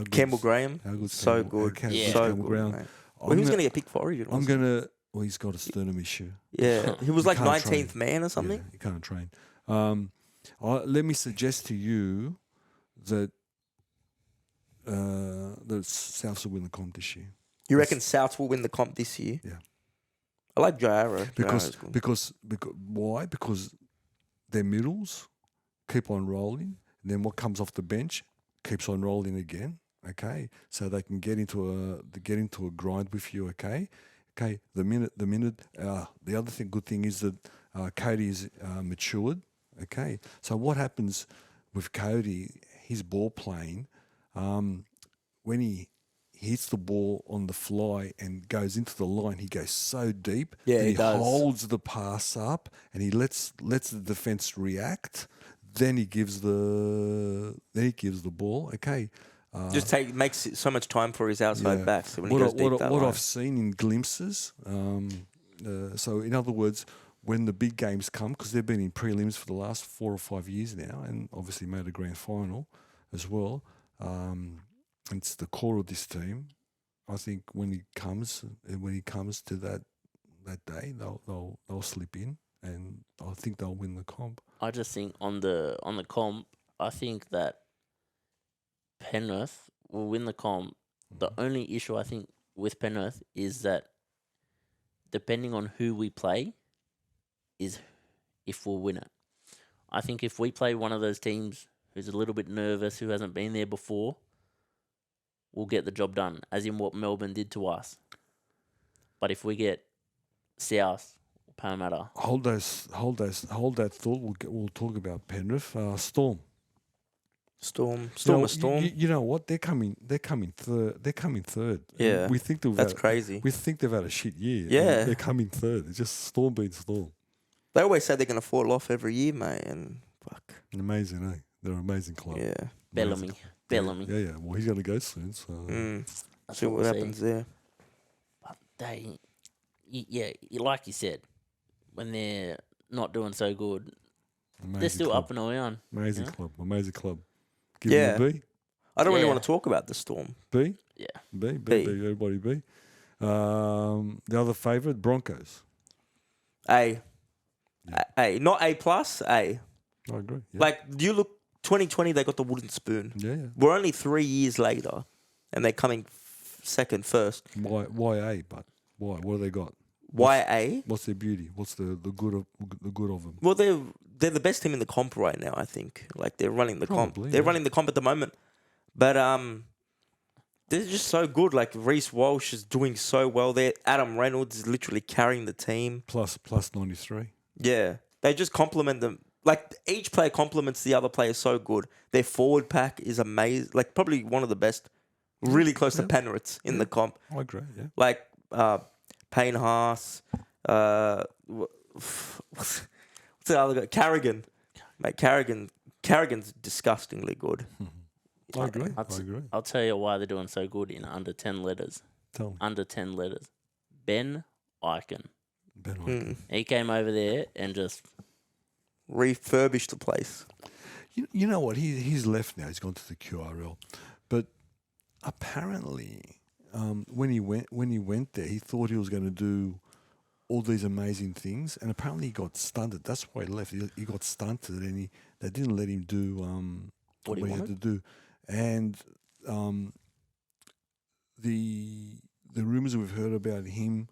Campbell Graham? How good's So Campbell, good. how good's So Campbell good, Graham? mate. Well, he was going to get picked for Origin. Well, he's got a sternum issue. Yeah, he was He like can't 19th train. man or something. Yeah, he can't train. Let me suggest to you that the Souths will win the comp this year. You reckon South will win the comp this year? Yeah. I like Joe Arrow. Because why? Because their middles keep on rolling, and then what comes off the bench keeps on rolling again. Okay, so they can get into a grind with you. Okay. The minute. The other good thing is that Cody is matured. Okay, so what happens with Cody? His ball playing, when he hits the ball on the fly and goes into the line, he goes so deep. Yeah, that he does. holds the pass up and he lets the defense react. Then he gives the ball. Okay. Just makes it so much time for his outside backs when he goes deep that what line. I've seen in glimpses. So in other words, when the big games come, because they've been in prelims for the last 4 or 5 years now, and obviously made a grand final as well. It's the core of this team. I think when he comes to that day, they'll slip in, and I think they'll win the comp. I just think on the comp, I think that Penrith will win the comp. The only issue I think with Penrith is that depending on who we play is if we'll win it. I think if we play one of those teams who's a little bit nervous, who hasn't been there before, will get the job done, as in what Melbourne did to us. But if we get South, Parramatta, Hold that thought. We'll talk about Penrith. Storm. Storm. You know, Storm. You know what? They're coming third. They're coming third. Yeah. We think That's crazy. We think they've had a shit year. Yeah. They're coming third. It's just Storm beats Storm. They always say they're going to fall off every year, mate. And fuck. Amazing, eh? They're an amazing club. Yeah. Bellamy. Yeah. Well, he's going to go soon. So That's See what we'll happens there. But like you said, when they're not doing so good, amazing they're still club. up and around. Amazing Yeah. club. Amazing club. Give Yeah. them a B. I don't really Yeah. want to talk about the Storm. B. Yeah. B. B. Everybody B. The other favourite, Broncos. A. Yeah. A. Not A plus, A. I agree. Yeah. Like, you look, 2020, they got the wooden spoon. Yeah. We're only 3 years later, and they're coming second, first. Why A? But why? What have they got? Why A? What's their beauty? What's the good of them? Well, they're the best team in the comp right now, I think. Like, they're running the comp. Probably, They're yeah. running the comp at the moment. But they're just so good. Like, Reece Walsh is doing so well there. Adam Reynolds is literally carrying the team. Plus 93. Yeah. They just complement them. Like, each player complements the other player so good. Their forward pack is amazing. Like, probably one of the best. Really close to Penrith's in the comp. I agree. Yeah. Like, Payne Haas. What's the other guy? Carrigan. Mate, Carrigan's disgustingly good. I agree. I'll I agree. I'll tell you why they're doing so good in under 10 letters. Tell me. Under 10 letters. Ben Eichen. Ben White. He came over there and just... Refurbished the place. You know what? He's left now. He's gone to the QRL. But apparently, when he went there, he thought he was going to do all these amazing things, and apparently he got stunted. That's why he left. He got stunted, and they didn't let him do What he had to wanted? do. And the rumors we've heard about him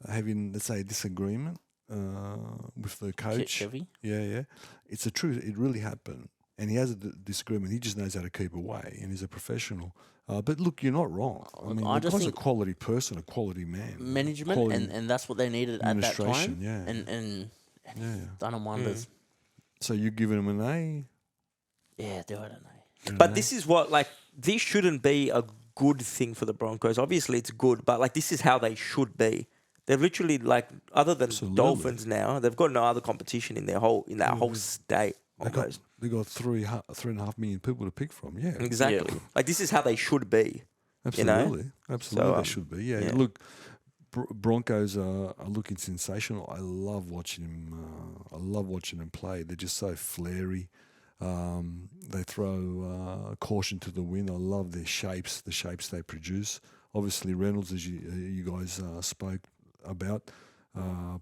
having, let's say, a disagreement with the coach. Chevy? Yeah. It's the truth. It really happened. And he has a disagreement. He just knows how to keep away, and he's a professional. But look, you're not wrong. I mean, I the just guy's a think quality person, a quality man. Management, Quality and that's what they needed at that administration, time. yeah. And Yeah. done them wonders. So you're giving him an A? Yeah, do I don't know. But this is what, like, this shouldn't be a good thing for the Broncos. Obviously, it's good, but, like, this is how they should be. They've literally, like, other than Absolutely. Dolphins now, they've got no other competition in that whole state. Almost. They got 3.5 million people to pick from. Yeah, Exactly. Yeah. Like, this is how they should be. absolutely, absolutely. So, They should be. Yeah. yeah. Look, Broncos are looking sensational. I love watching him. I love watching them play. They're just so flary. They throw caution to the wind. I love their shapes, the shapes they produce. Obviously, Reynolds, as you guys spoke about,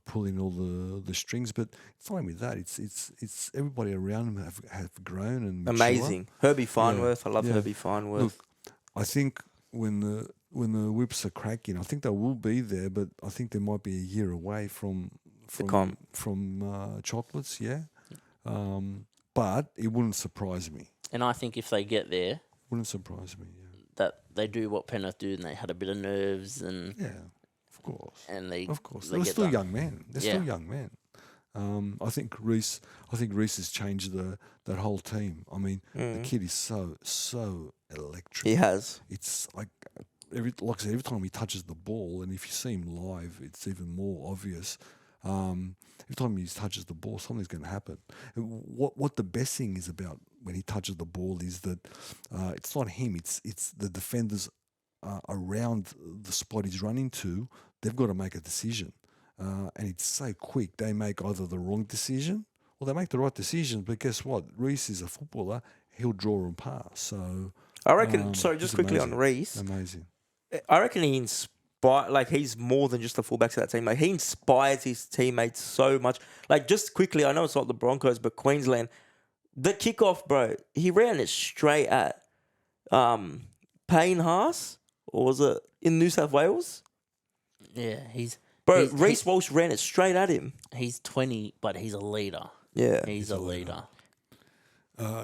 pulling all the strings. But it's not only that. It's everybody around him have grown and mature. Amazing. Herbie Farnworth. I love Yeah. Herbie Farnworth. Look, I think when the whips are cracking, I think they will be there, but I think they might be a year away from chocolates. Yeah. But it wouldn't surprise me. And I think if they get there, Wouldn't surprise me. Yeah. that they do what Penrith do, and they had a bit of nerves, and Yeah. Of course. they Of course. they They're get still done. young men. They're Yeah. still young men. I think Reece has changed that whole team. I mean, the kid is so electric. He has. It's like every time he touches the ball, and if you see him live, it's even more obvious. Every time he touches the ball, something's going to happen. And what the best thing is about when he touches the ball is that it's not him. It's the defenders around the spot he's running to. They've got to make a decision, and it's so quick. They make either the wrong decision or they make the right decision. But guess what? Reece is a footballer. He'll draw and pass. So I reckon. Sorry, just he's quickly amazing. on Reece. Amazing. I reckon he like, he's more than just a fullback to that team. Like, he inspires his teammates so much. Like, just quickly, I know it's not the Broncos, but Queensland, the kickoff, bro, he ran it straight at Payne Haas, or was it in New South Wales? Yeah, Bro, Reece Walsh ran it straight at him. he's 20, but he's a leader. Yeah. He's a leader.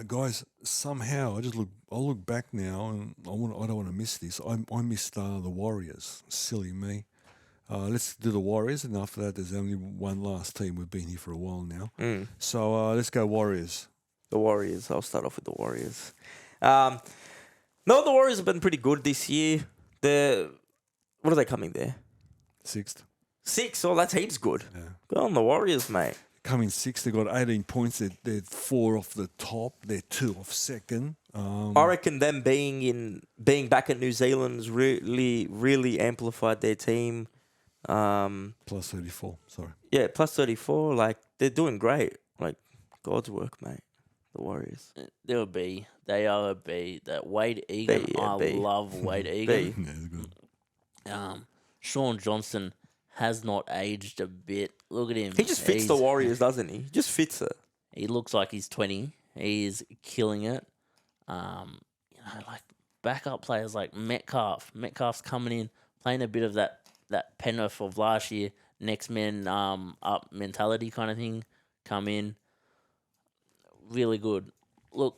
Guys, somehow I look back now, and I don't want to missed this. I missed the Warriors. Silly me. Let's do the Warriors, and after that, there's only one last team. We've been here for a while now. So let's go Warriors. The Warriors. I'll start off with the Warriors. No, the Warriors have been pretty good this year. What are they coming there? Sixth. 6. Oh, that's heaps good. Yeah. Go on the Warriors, mate. Coming sixth, they got 18 points. They're 4 off the top. They're 2 off second. I reckon them being back in New Zealand's really amplified their team. Plus 34. Sorry. Yeah, plus 34. Like, they're doing great. Like, God's work, mate. The Warriors. They're a B. They are a B. That Wade Egan. B, yeah, I B. love Wade Egan. Yeah, they're good. Sean Johnson has not aged a bit. Look at him. He just fits the Warriors, doesn't he? He just fits it. He looks like he's 20. He's killing it. Like backup players like Metcalf. Metcalf's coming in, playing a bit of that Penrith of last year, next man up mentality kind of thing. Come in. Really good. Look,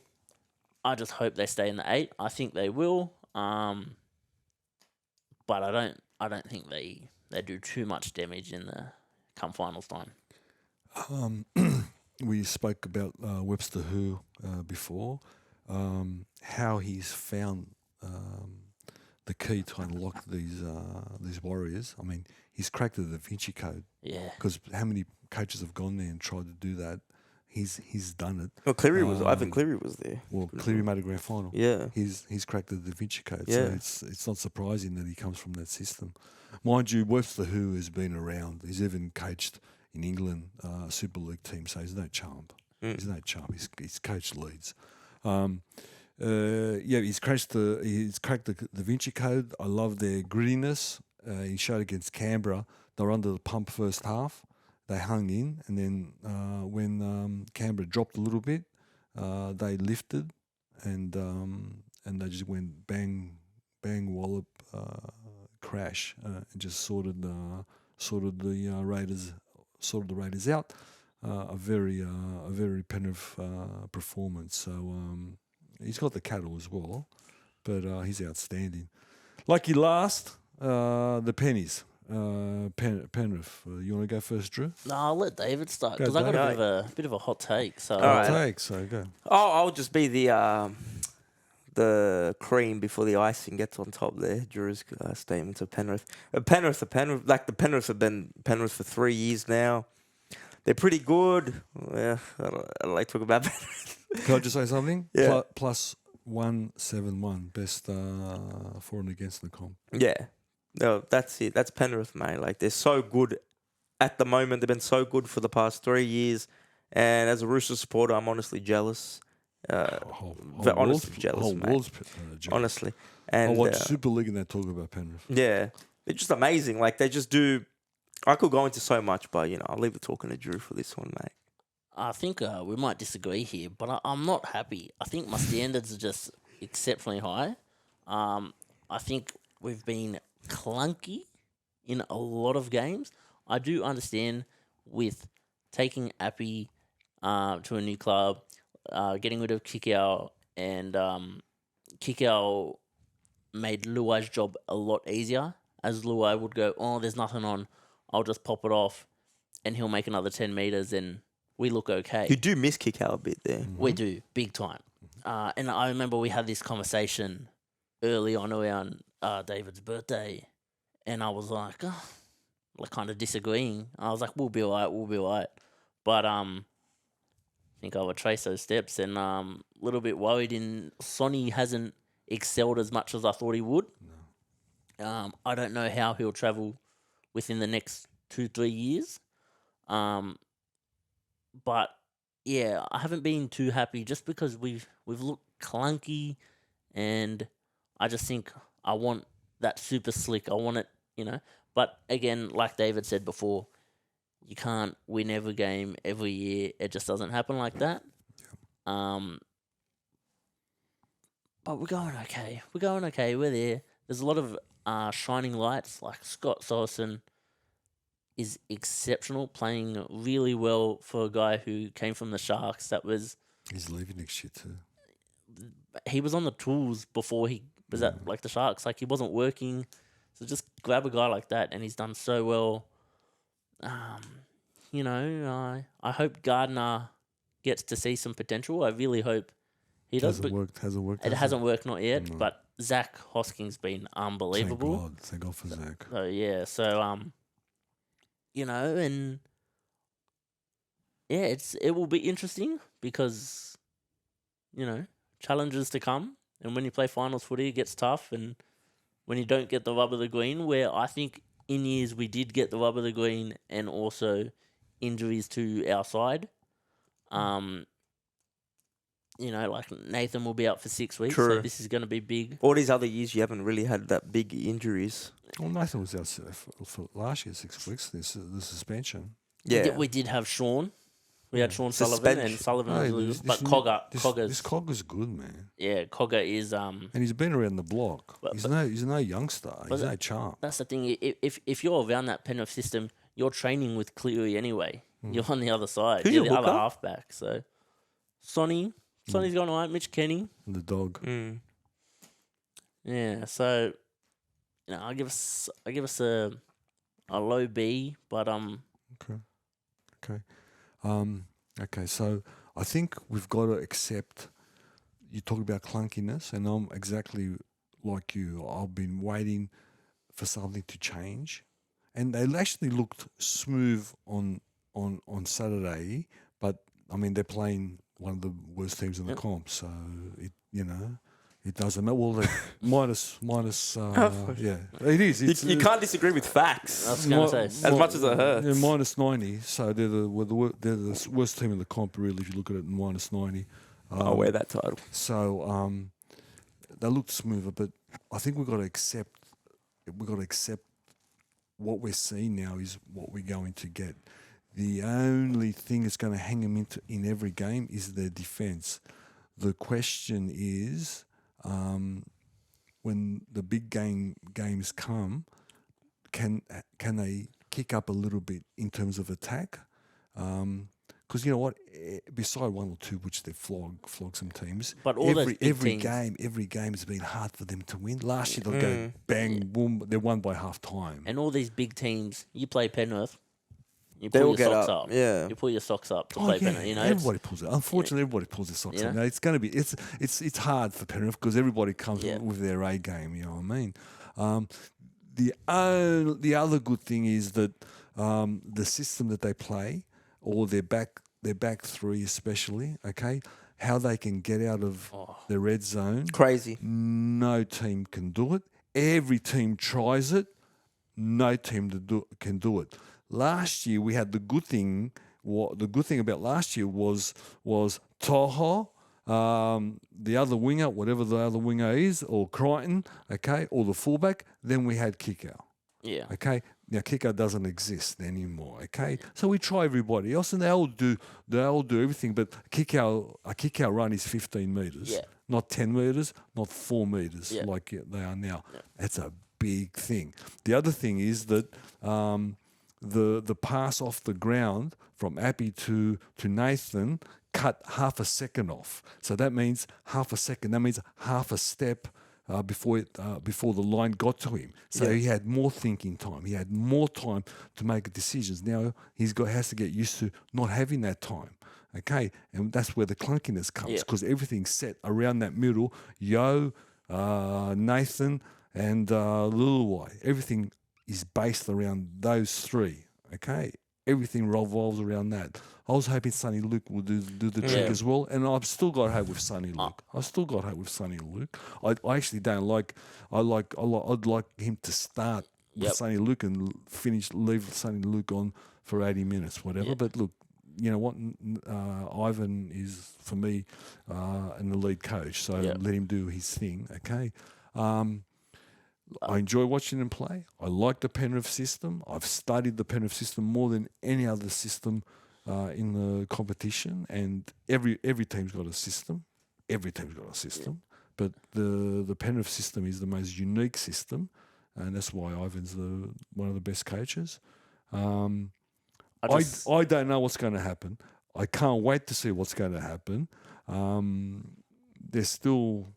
I just hope they stay in the 8. I think they will. But I don't think they do too much damage in the come finals time. We spoke about Webster Who before. How he's found the key to unlock these Warriors. I mean, he's cracked the Da Vinci Code. Yeah. Because how many coaches have gone there and tried to do that? He's done it. Well, Cleary Ivan Cleary was there. Well, Cleary made a grand final. Yeah. He's cracked the Da Vinci Code. Yeah. So it's not surprising that he comes from that system. Mind you, Webster Who has been around. He's even coached in England, Super League team, so he's no chump. He's no chump. He's coached Leeds. He's cracked the Da Vinci Code. I love their grittiness. He showed against Canberra. They were under the pump first half. They hung in, and then when Canberra dropped a little bit, they lifted, and they just went bang, bang, wallop, crash, and just sorted the Raiders out. A very Penrith performance. So he's got the cattle as well, but he's outstanding. Lucky last, the pennies. Penrith. You want to go first, Drew? No, I'll let David start Go, because I got Dave. a bit of a hot take. So All right. Take, so go. Oh, I'll just be the cream before the icing gets on top there. Drew's statement of Penrith. Penrith. Like the Penrith have been Penrith for 3 years now. They're pretty good. Yeah, I don't like to talk about Penrith. Can I just say something? Yeah. Plus 171, best for and against the comp. Yeah. No, that's it. That's Penrith, mate. Like, they're so good at the moment. They've been so good for the past 3 years. And as a Roosters supporter, I'm honestly jealous. Honestly jealous, mate. Jealous. Honestly. I And watch Super League and they talk about Penrith. yeah, they're just amazing. Like, they just do. I could go into so much, but, I'll leave the talking to Drew for this one, mate. I think we might disagree here, but I'm not happy. I think my standards are just exceptionally high. I think we've been clunky in a lot of games. I do understand with taking Appy to a new club, getting rid of Kikau, and Kikau made Luai's job a lot easier, as Luai would go, oh, there's nothing on, I'll just pop it off, and he'll make another 10 metres and we look okay. You do miss kick out a bit there. We do, big time. And I remember we had this conversation early on around David's birthday, and I was like kind of disagreeing. I was like, we'll be all right. But I think I'll retrace those steps, and a little bit worried Sonny hasn't excelled as much as I thought he would. No. I don't know how he'll travel within the next 2-3 years. But yeah, I haven't been too happy just because we've looked clunky, and I just think I want that super slick. I want it, But again, like David said before, you can't win every game every year. It just doesn't happen like that. But we're going okay. We're there. There's a lot of shining lights, like Scott Sorensen is exceptional, playing really well for a guy who came from the Sharks. He's leaving next year too. He was on the tools before he Was that like the Sharks? Like he wasn't working. So just grab a guy like that, and he's done so well. You know, I hope Gardner gets to see some potential. I really hope he does. Hasn't worked. It hasn't worked, not yet. No. But Zach Hosking's been unbelievable. Thank God for Zach. So yeah, so you know, and yeah, it will be interesting because, you know, challenges to come, and when you play finals footy, it gets tough, and when you don't get the rub of the green, where I think in years we did get the rub of the green, and also injuries to our side. You know, like Nathan will be out for 6 weeks, so True. this is going to be big. All these other years, you haven't really had that big injuries. Well, Nathan was out for last year 6 weeks. The suspension. Yeah. We did have Sean. We had Sean Sullivan, and Sullivan was really good. But This Cogger's good, man. Yeah, Cogger is And he's been around the block. He's no youngster. He's no chump. That's the thing. If you're around that Penrith system, you're training with Cleary anyway. You're on the other side. Who's you're your the other hooker? halfback. So Sonny's going all right. Mitch Kenny. The dog. Yeah. So you know, I give us a low B, but Okay, so I think we've got to accept. You talk about clunkiness, and I'm exactly like you. I've been waiting for something to change, and they actually looked smooth on Saturday. But I mean, they're playing one of the worst teams in the comp, so it doesn't matter. Well, minus. Yeah, it is. You can't disagree with facts. I was going to say As much as it hurts. Yeah, minus 90. So they're the worst team in the comp, really, if you look at it, minus 90. I'll wear that title. So they looked smoother, but I think we've got to accept what we're seeing now is what we're going to get. The only thing that's going to hang them in every game is their defence. The question is, when the big games come, can they kick up a little bit in terms of attack? Because you know what, beside one or two, which they flog some teams, but all every teams, game has been hard for them to win. Last year they'll go bang boom, they won by half time. and all these big teams, you play Penrith, you They pull will your get socks up. up. Yeah. You pull your socks up to play Penrith. You know, everybody pulls it. Unfortunately, everybody pulls their socks up. Now, it's going to be it's hard for Penrith because everybody comes with their A game. You know what I mean? The other good thing is that the system that they play, or their back three especially, okay, how they can get out of the red zone. Crazy. No team can do it. Every team tries it. No team can do it. Last year we had the good thing. The good thing about last year was Toho, the other winger, whatever the other winger is, or Crichton, okay, or the fullback. Then we had Kickout. yeah. Okay, now Kickout doesn't exist anymore. Okay, so we try everybody else, and they all do everything. But a Kickout run is 15 meters, not 10 meters, not 4 meters like they are now. Yeah. That's a big thing. The other thing is that the pass off the ground from Appy to Nathan cut half a second off. So that means half a second. That means half a step. Before the line got to him, so he had more thinking time. He had more time to make decisions. Now has to get used to not having that time. Okay, and that's where the clunkiness comes because everything's set around that middle. Nathan, and Lil Y. Everything is based around those three. Okay, everything revolves around that. I was hoping Sonny Luke would do the trick as well, and I've still got hope with Sonny Luke. I actually don't like. I'd like him to start with Sonny Luke and leave Sonny Luke on for 80 minutes, whatever. Yep. But look, you know what? Ivan is for me an elite coach, so let him do his thing. Okay. I enjoy watching him play. I like the Penrith system. I've studied the Penrith system more than any other system in the competition, and every team's got a system. Every team's got a system, but the Penrith system is the most unique system, and that's why Ivan's one of the best coaches. I don't know what's going to happen. I can't wait to see what's going to happen. There's still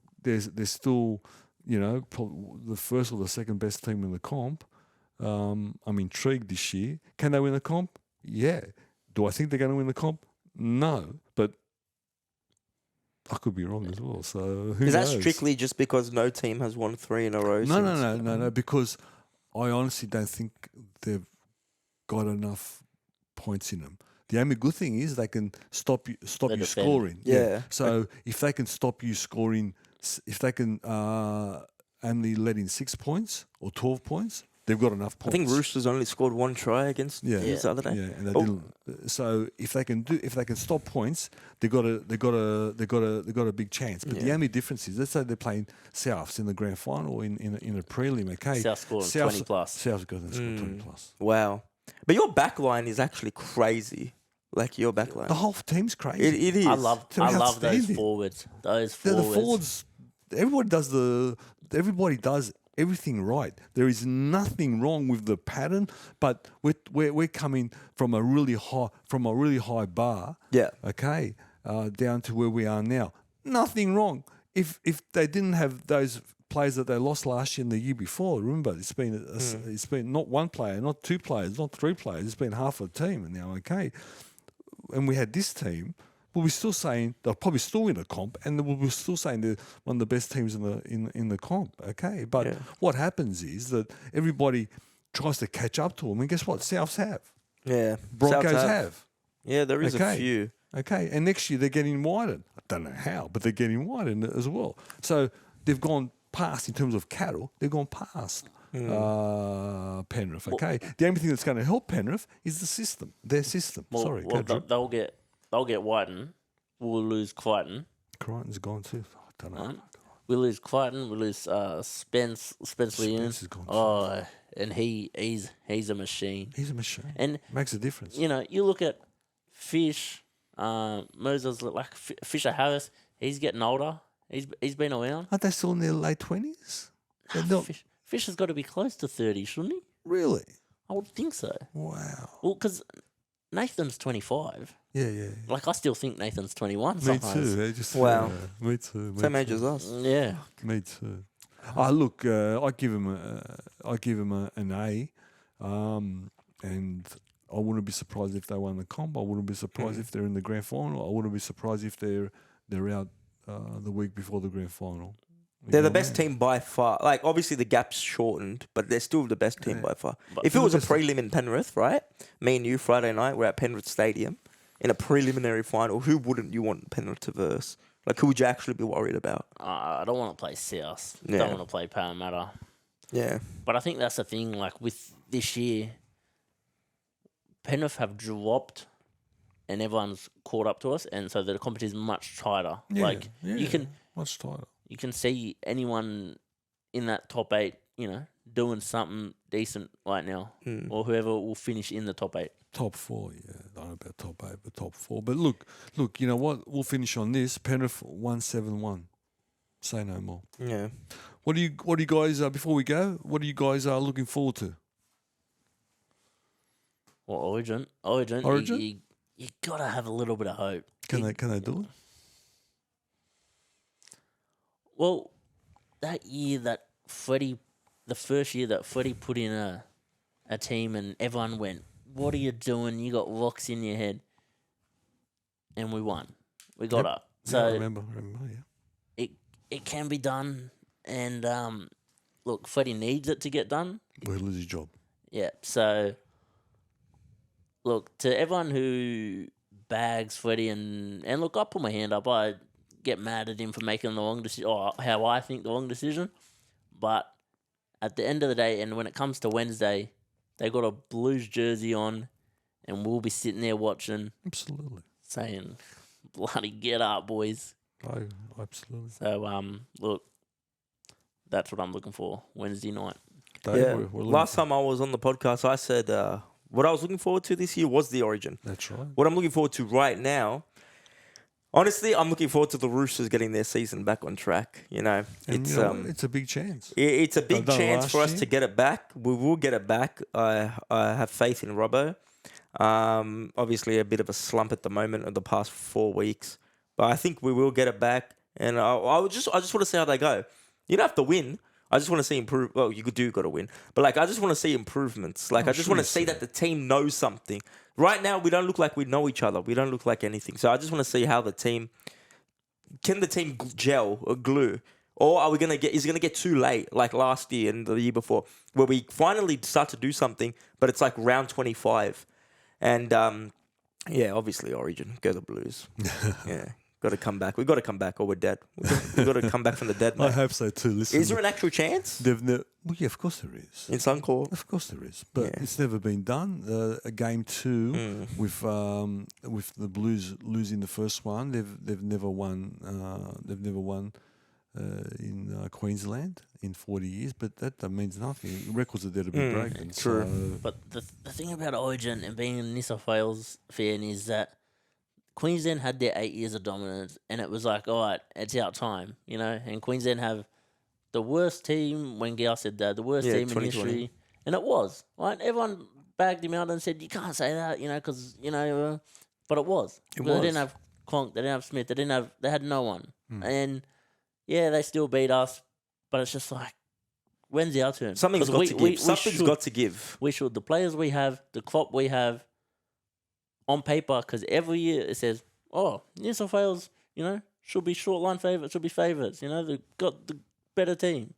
the first or the second best team in the comp. I'm intrigued this year. Can they win the comp? Yeah. Do I think they're going to win the comp? No. But I could be wrong as well. So who Is that knows? strictly just because no team has won 3 in a row? No. Because I honestly don't think they've got enough points in them. The only good thing is they can stop you defend. scoring. Yeah. So if they can stop you scoring, if they can only let in 6 points or 12 points, they've got enough I points. think Roosters only scored 1 try against the other day. Yeah, and they didn't. So if they can stop points, they got a big chance. But the only difference is, let's say they're playing Souths in the grand final in a prelim. Okay, South scoring 20 plus. South's got to score 20 plus. Wow. But your backline is actually crazy. Like your backline. The whole team's crazy. It is. I love those outstanding. forwards. Those The forwards. forwards. Everybody does everything right. There is nothing wrong with the pattern, but we're coming from a really high bar. Yeah. Okay, down to where we are now. Nothing wrong. If they didn't have those players that they lost last year and the year before, remember it's been not one player, not 2 players, not 3 players. It's been half a team, and now and we had this team. But we're still saying they'll probably still win a comp, and we're still saying they're one of the best teams in the comp. Okay, but what happens is that everybody tries to catch up to them, and guess what? Souths have. Yeah. Broncos Souths have. Yeah, there is a few. Okay, and next year they're getting widened. I don't know how, but they're getting widened as well. So they've gone past in terms of cattle. They've gone past Penrith. Okay, the only thing that's going to help Penrith is the system. Their system. Sorry, they'll get Whiten. We'll lose Crichton. Crichton's gone too. I don't know. We lose Crichton. We lose Spence Leon. Spence is gone Oh, and he's a machine. He's a machine. And makes a difference. You look at Fish, Moses, like Fisher Harris. He's getting older. He's been around. Aren't they still in their late 20s? Fish has got to be close to 30, shouldn't he? Really? I would think so. Wow. Well, because Nathan's 25. Yeah. Like, I still think Nathan's 21 Me sometimes. too. Wow. Me too. Same age as us. Yeah. Me too. Look, I give him an A, and I wouldn't be surprised if they won the comp. I wouldn't be surprised if they're in the grand final. I wouldn't be surprised if they're out the week before the grand final. They're the best team by far. Like, obviously the gap's shortened, but they're still the best team by far. But if it was a prelim in Penrith, right? Me and you, Friday night, we're at Penrith Stadium in a preliminary final. Who wouldn't you want Penrith to verse? Like, who would you actually be worried about? I don't want to play South. Yeah. Don't want to play Parramatta. Yeah. But I think that's the thing. Like, with this year, Penrith have dropped and everyone's caught up to us, and so the competition is much tighter. Much tighter. You can see anyone in that top 8, doing something decent right now, or whoever will finish in the top 8. Top 4, yeah. I don't know about top 8, but top 4. But look, you know what? We'll finish on this. Penrith 171. Say no more. Yeah. What do you guys before we go? What are you guys looking forward to? Well, Origin. You gotta have a little bit of hope. Can they do it? Well, that year that Freddie, the first year that Freddie put in a team and everyone went, "What are you doing? You got rocks in your head," and we won. We got up. So I remember. Yeah. It can be done, and look, Freddie needs it to get done. Well, he'll lose his job. Yeah. So look, to everyone who bags Freddie and look, I put my hand up. I get mad at him for making the wrong decision, or how I think the wrong decision. But at the end of the day, and when it comes to Wednesday, they got a Blues jersey on, and we'll be sitting there watching. Absolutely. Saying, bloody get up, boys. Oh, absolutely. So, look, that's what I'm looking for Wednesday night. Dave, Yeah. we're Last time I was on the podcast, I said what I was looking forward to this year was the Origin. That's right. What I'm looking forward to right now, honestly, I'm looking forward to the Roosters getting their season back on track. And it's a big chance. It's a big done it chance last for us year. to get it back. We will get it back. I have faith in Robbo. Obviously, a bit of a slump at the moment of the past 4 weeks, but I think we will get it back. And I just want to see how they go. You don't have to win. I just want to see improve. Well, you got to win, but like I just want to see improvements. Like I just want to see that the team knows something. Right now, we don't look like we know each other. We don't look like anything. So I just want to see how the team can gel or glue, or are we gonna get? Is it gonna get too late like last year and the year before, where we finally start to do something, but it's like round 25, and yeah, obviously Origin, go the Blues. Yeah. Got to come back. We've got to come back or we're dead. We've got to come back from the dead, mate. I hope so too. Listen, is there an actual chance? Well, yeah, of course there is. In Suncorp? Of course there is. But it's never been done. A game 2 with the Blues losing the first one, they've never won. They've never won in Queensland in 40 years. But that means nothing. Records are there to be broken. True. So. But the thing about Origin and being a New South Wales fan is that Queensland had their 8 years of dominance, and it was like, all right, it's our time, you know. And Queensland have the worst team, when Gal said that, the worst team in history. And it was, right? Everyone bagged him out and said, you can't say that, you know, because, you know, but it was. They didn't have Clonk, they didn't have Smith, they had no one. And, yeah, they still beat us, but it's just like, when's our turn? Something's got to give. Something's got to give. We should. The players we have, the crop we have, on paper, because every year it says, oh, New South Wales, you know, should be short line favourites, should be favourites. You know, they've got the better team.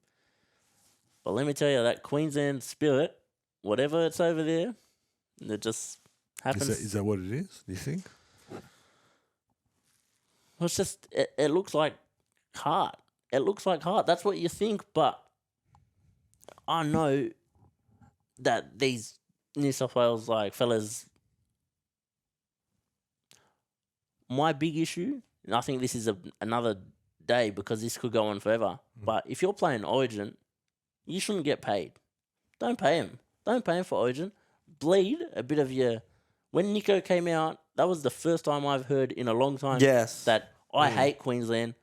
But let me tell you, that Queensland spirit, whatever it's over there, it just happens. Is that what it is, do you think? Well, it's just, it looks like heart. It looks like heart. That's what you think, but I know that these New South Wales, like, fellas, my big issue, and I think this is another day because this could go on forever, but if you're playing Origin, you shouldn't get paid. Don't pay him. Don't pay him for Origin. Bleed a bit of your... When Nico came out, that was the first time I've heard in a long time that I hate Queensland,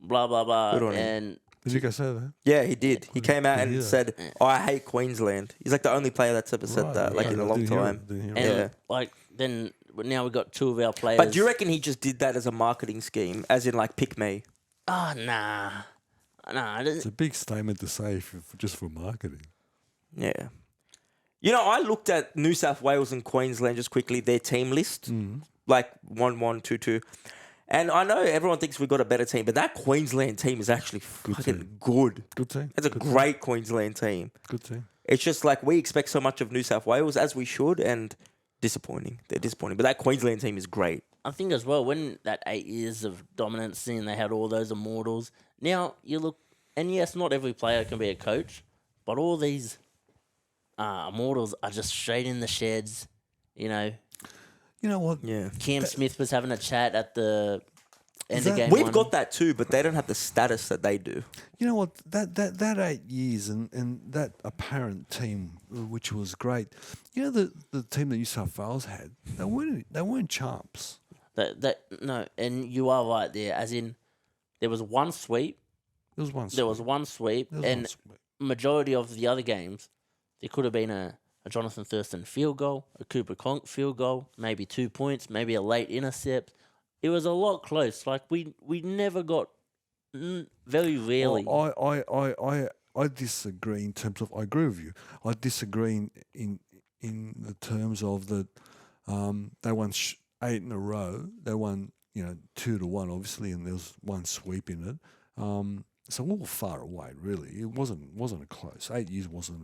blah, blah, blah. Good on him. And Did you guys say that? Yeah, he did. He came out and said, I hate Queensland. He's like the only player that's ever said that, like in a long time. And like, then now we've got 2 of our players. But do you reckon he just did that as a marketing scheme, as in like pick me? Oh, nah. It's a big statement to say just for marketing. Yeah. You know, I looked at New South Wales and Queensland just quickly, their team list, like 1-1, 2-2. And I know everyone thinks we've got a better team, but that Queensland team is actually fucking good. Good team. It's a great Queensland team. Good team. It's just like we expect so much of New South Wales, as we should, and disappointing. They're disappointing. But that Queensland team is great. I think as well, when that 8 years of dominance and they had all those immortals, now you look, and yes, not every player can be a coach, but all these immortals are just straight in the sheds, you know. You know what? Yeah. Cam Smith was having a chat at the end of game We've 1. got that too, but they don't have the status that they do. You know what? That 8 years and that apparent team, which was great. You know the team that New South Wales had, they weren't champs. No, and you are right there. As in, there was one sweep. There was one. There was one sweep, and majority of the other games, there could have been a Jonathan Thurston field goal, a Cooper Conk field goal, maybe 2 points, maybe a late intercept. It was a lot close. Like we never got, very rarely. Well, I disagree in terms of. I agree with you. I disagree in the terms of that. They won 8 in a row. They won 2-1 obviously, and there was one sweep in it. So we were far away, really. It wasn't a close. 8 years wasn't.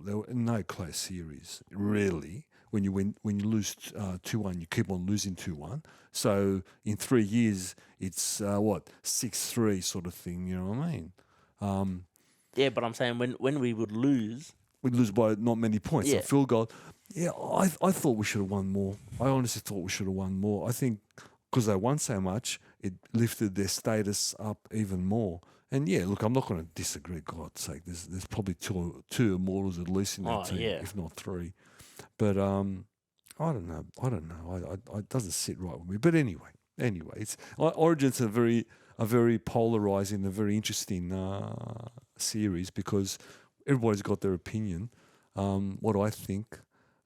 There were no close series, really. When you lose 2-1, you keep on losing 2-1. So in 3 years, it's 6-3 sort of thing. You know what I mean? Yeah, but I'm saying when we would lose, we'd lose by not many points. Yeah. A field goal. Yeah, I thought we should have won more. I honestly thought we should have won more. I think because they won so much, it lifted their status up even more. And yeah, look, I'm not going to disagree. God's sake, there's probably two immortals at least in that team, if not 3. But I don't know. It doesn't sit right with me. But anyway, it's Origin's a very polarizing, a very interesting series because everybody's got their opinion. What I think,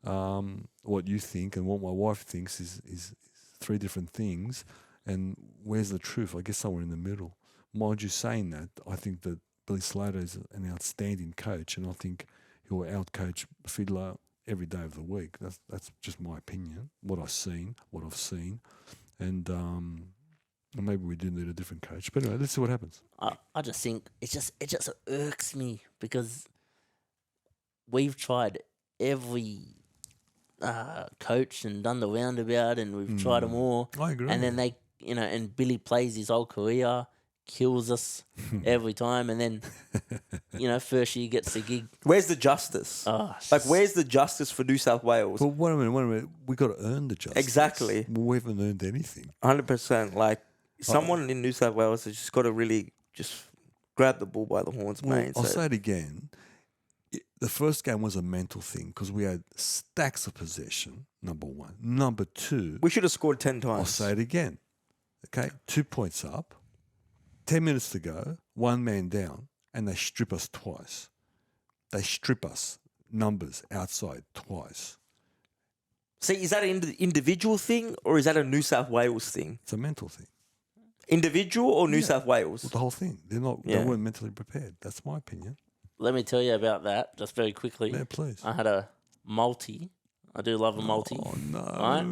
what you think, and what my wife thinks is 3 different things. And where's the truth? I guess somewhere in the middle. Mind you saying that, I think that Billy Slater is an outstanding coach, and I think he'll outcoach Fiddler every day of the week. That's just my opinion. What I've seen, and maybe we do need a different coach. But anyway, let's see what happens. I just think it just irks me because we've tried every coach and done the roundabout, and we've tried them all. I agree. And then they, and Billy plays his whole career, kills us every time, and then, first year gets the gig. Where's the justice? Where's the justice for New South Wales? Well, wait a minute. We got to earn the justice. Exactly. We haven't earned anything. 100%. Like, someone in New South Wales has just got to really just grab the bull by the horns, mate. I'll say it again. The first game was a mental thing because we had stacks of possession, number one. Number two, we should have scored 10 times. I'll say it again. Okay, 2 points up, 10 minutes to go, one man down, and they strip us twice. They strip us numbers outside twice. See, is that an individual thing or is that a New South Wales thing? It's a mental thing. Individual or New South Wales? Well, the whole thing. They weren't mentally prepared. That's my opinion. Let me tell you about that just very quickly. Yeah, please. I had a multi. I do love a multi. Oh, no. Right?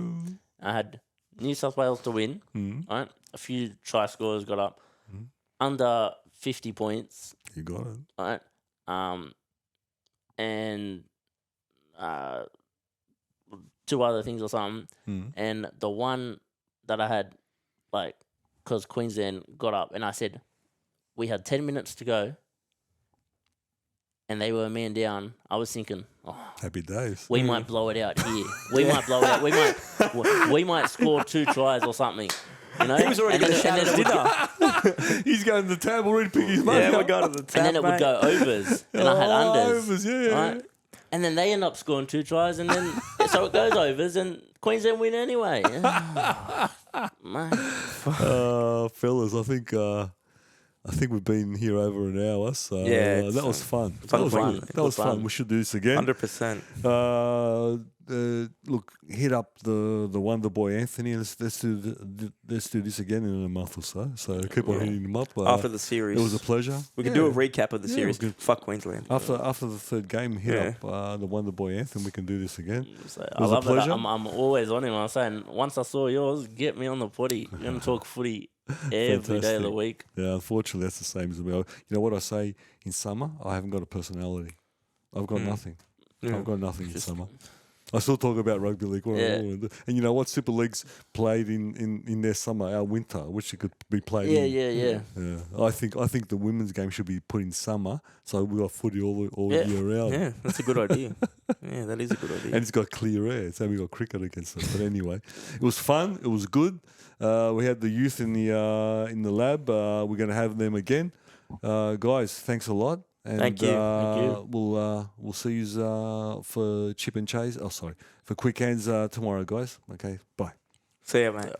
I had New South Wales to win. Right? A few try scorers got up. Under 50 points. You got it. Right? And two other things or something. And the one that I had, because Queensland got up, and I said, we had 10 minutes to go, and they were a man down. I was thinking, happy days. We might blow it out here. We might blow it out. We might score 2 tries or something. He was already going to shout his dinner. He's going to the table ready to pick his money. Yeah, we're going to the table. And then it would go overs, and I had unders. Overs, yeah. Right? And then they end up scoring 2 tries, and then so it goes overs, and Queensland win anyway. Fellas, I think we've been here over an hour, so that was fun. That was fun. We should do this again. 100%. Look, hit up the Wonder Boy Anthony. Let's do this again in a month or so. So keep on hitting him up after the series. It was a pleasure. We can do a recap of the series. Fuck Queensland. After the third game, hit up the Wonder Boy Anthem. We can do this again. I love it. I'm always on him. I'm saying once I saw yours, get me on the footy. We're gonna talk footy every day of the week. Yeah, unfortunately, that's the same as me. You know what I say in summer? I haven't got a personality. I've got nothing. Yeah. I've got nothing in summer. I still talk about rugby league. And you know what? Super League's played in their summer, our winter, which it could be played in. Yeah. I think the women's game should be put in summer, so we got footy all year round. Yeah, that's a good idea. Yeah, that is a good idea. And it's got clear air, so we got cricket against us. But anyway, it was fun. It was good. We had the youth in the lab. We're going to have them again. Guys, thanks a lot. And Thank you. We'll see you for Chip and Chase. For Quick Hands tomorrow, guys. Okay, bye. See ya, mate.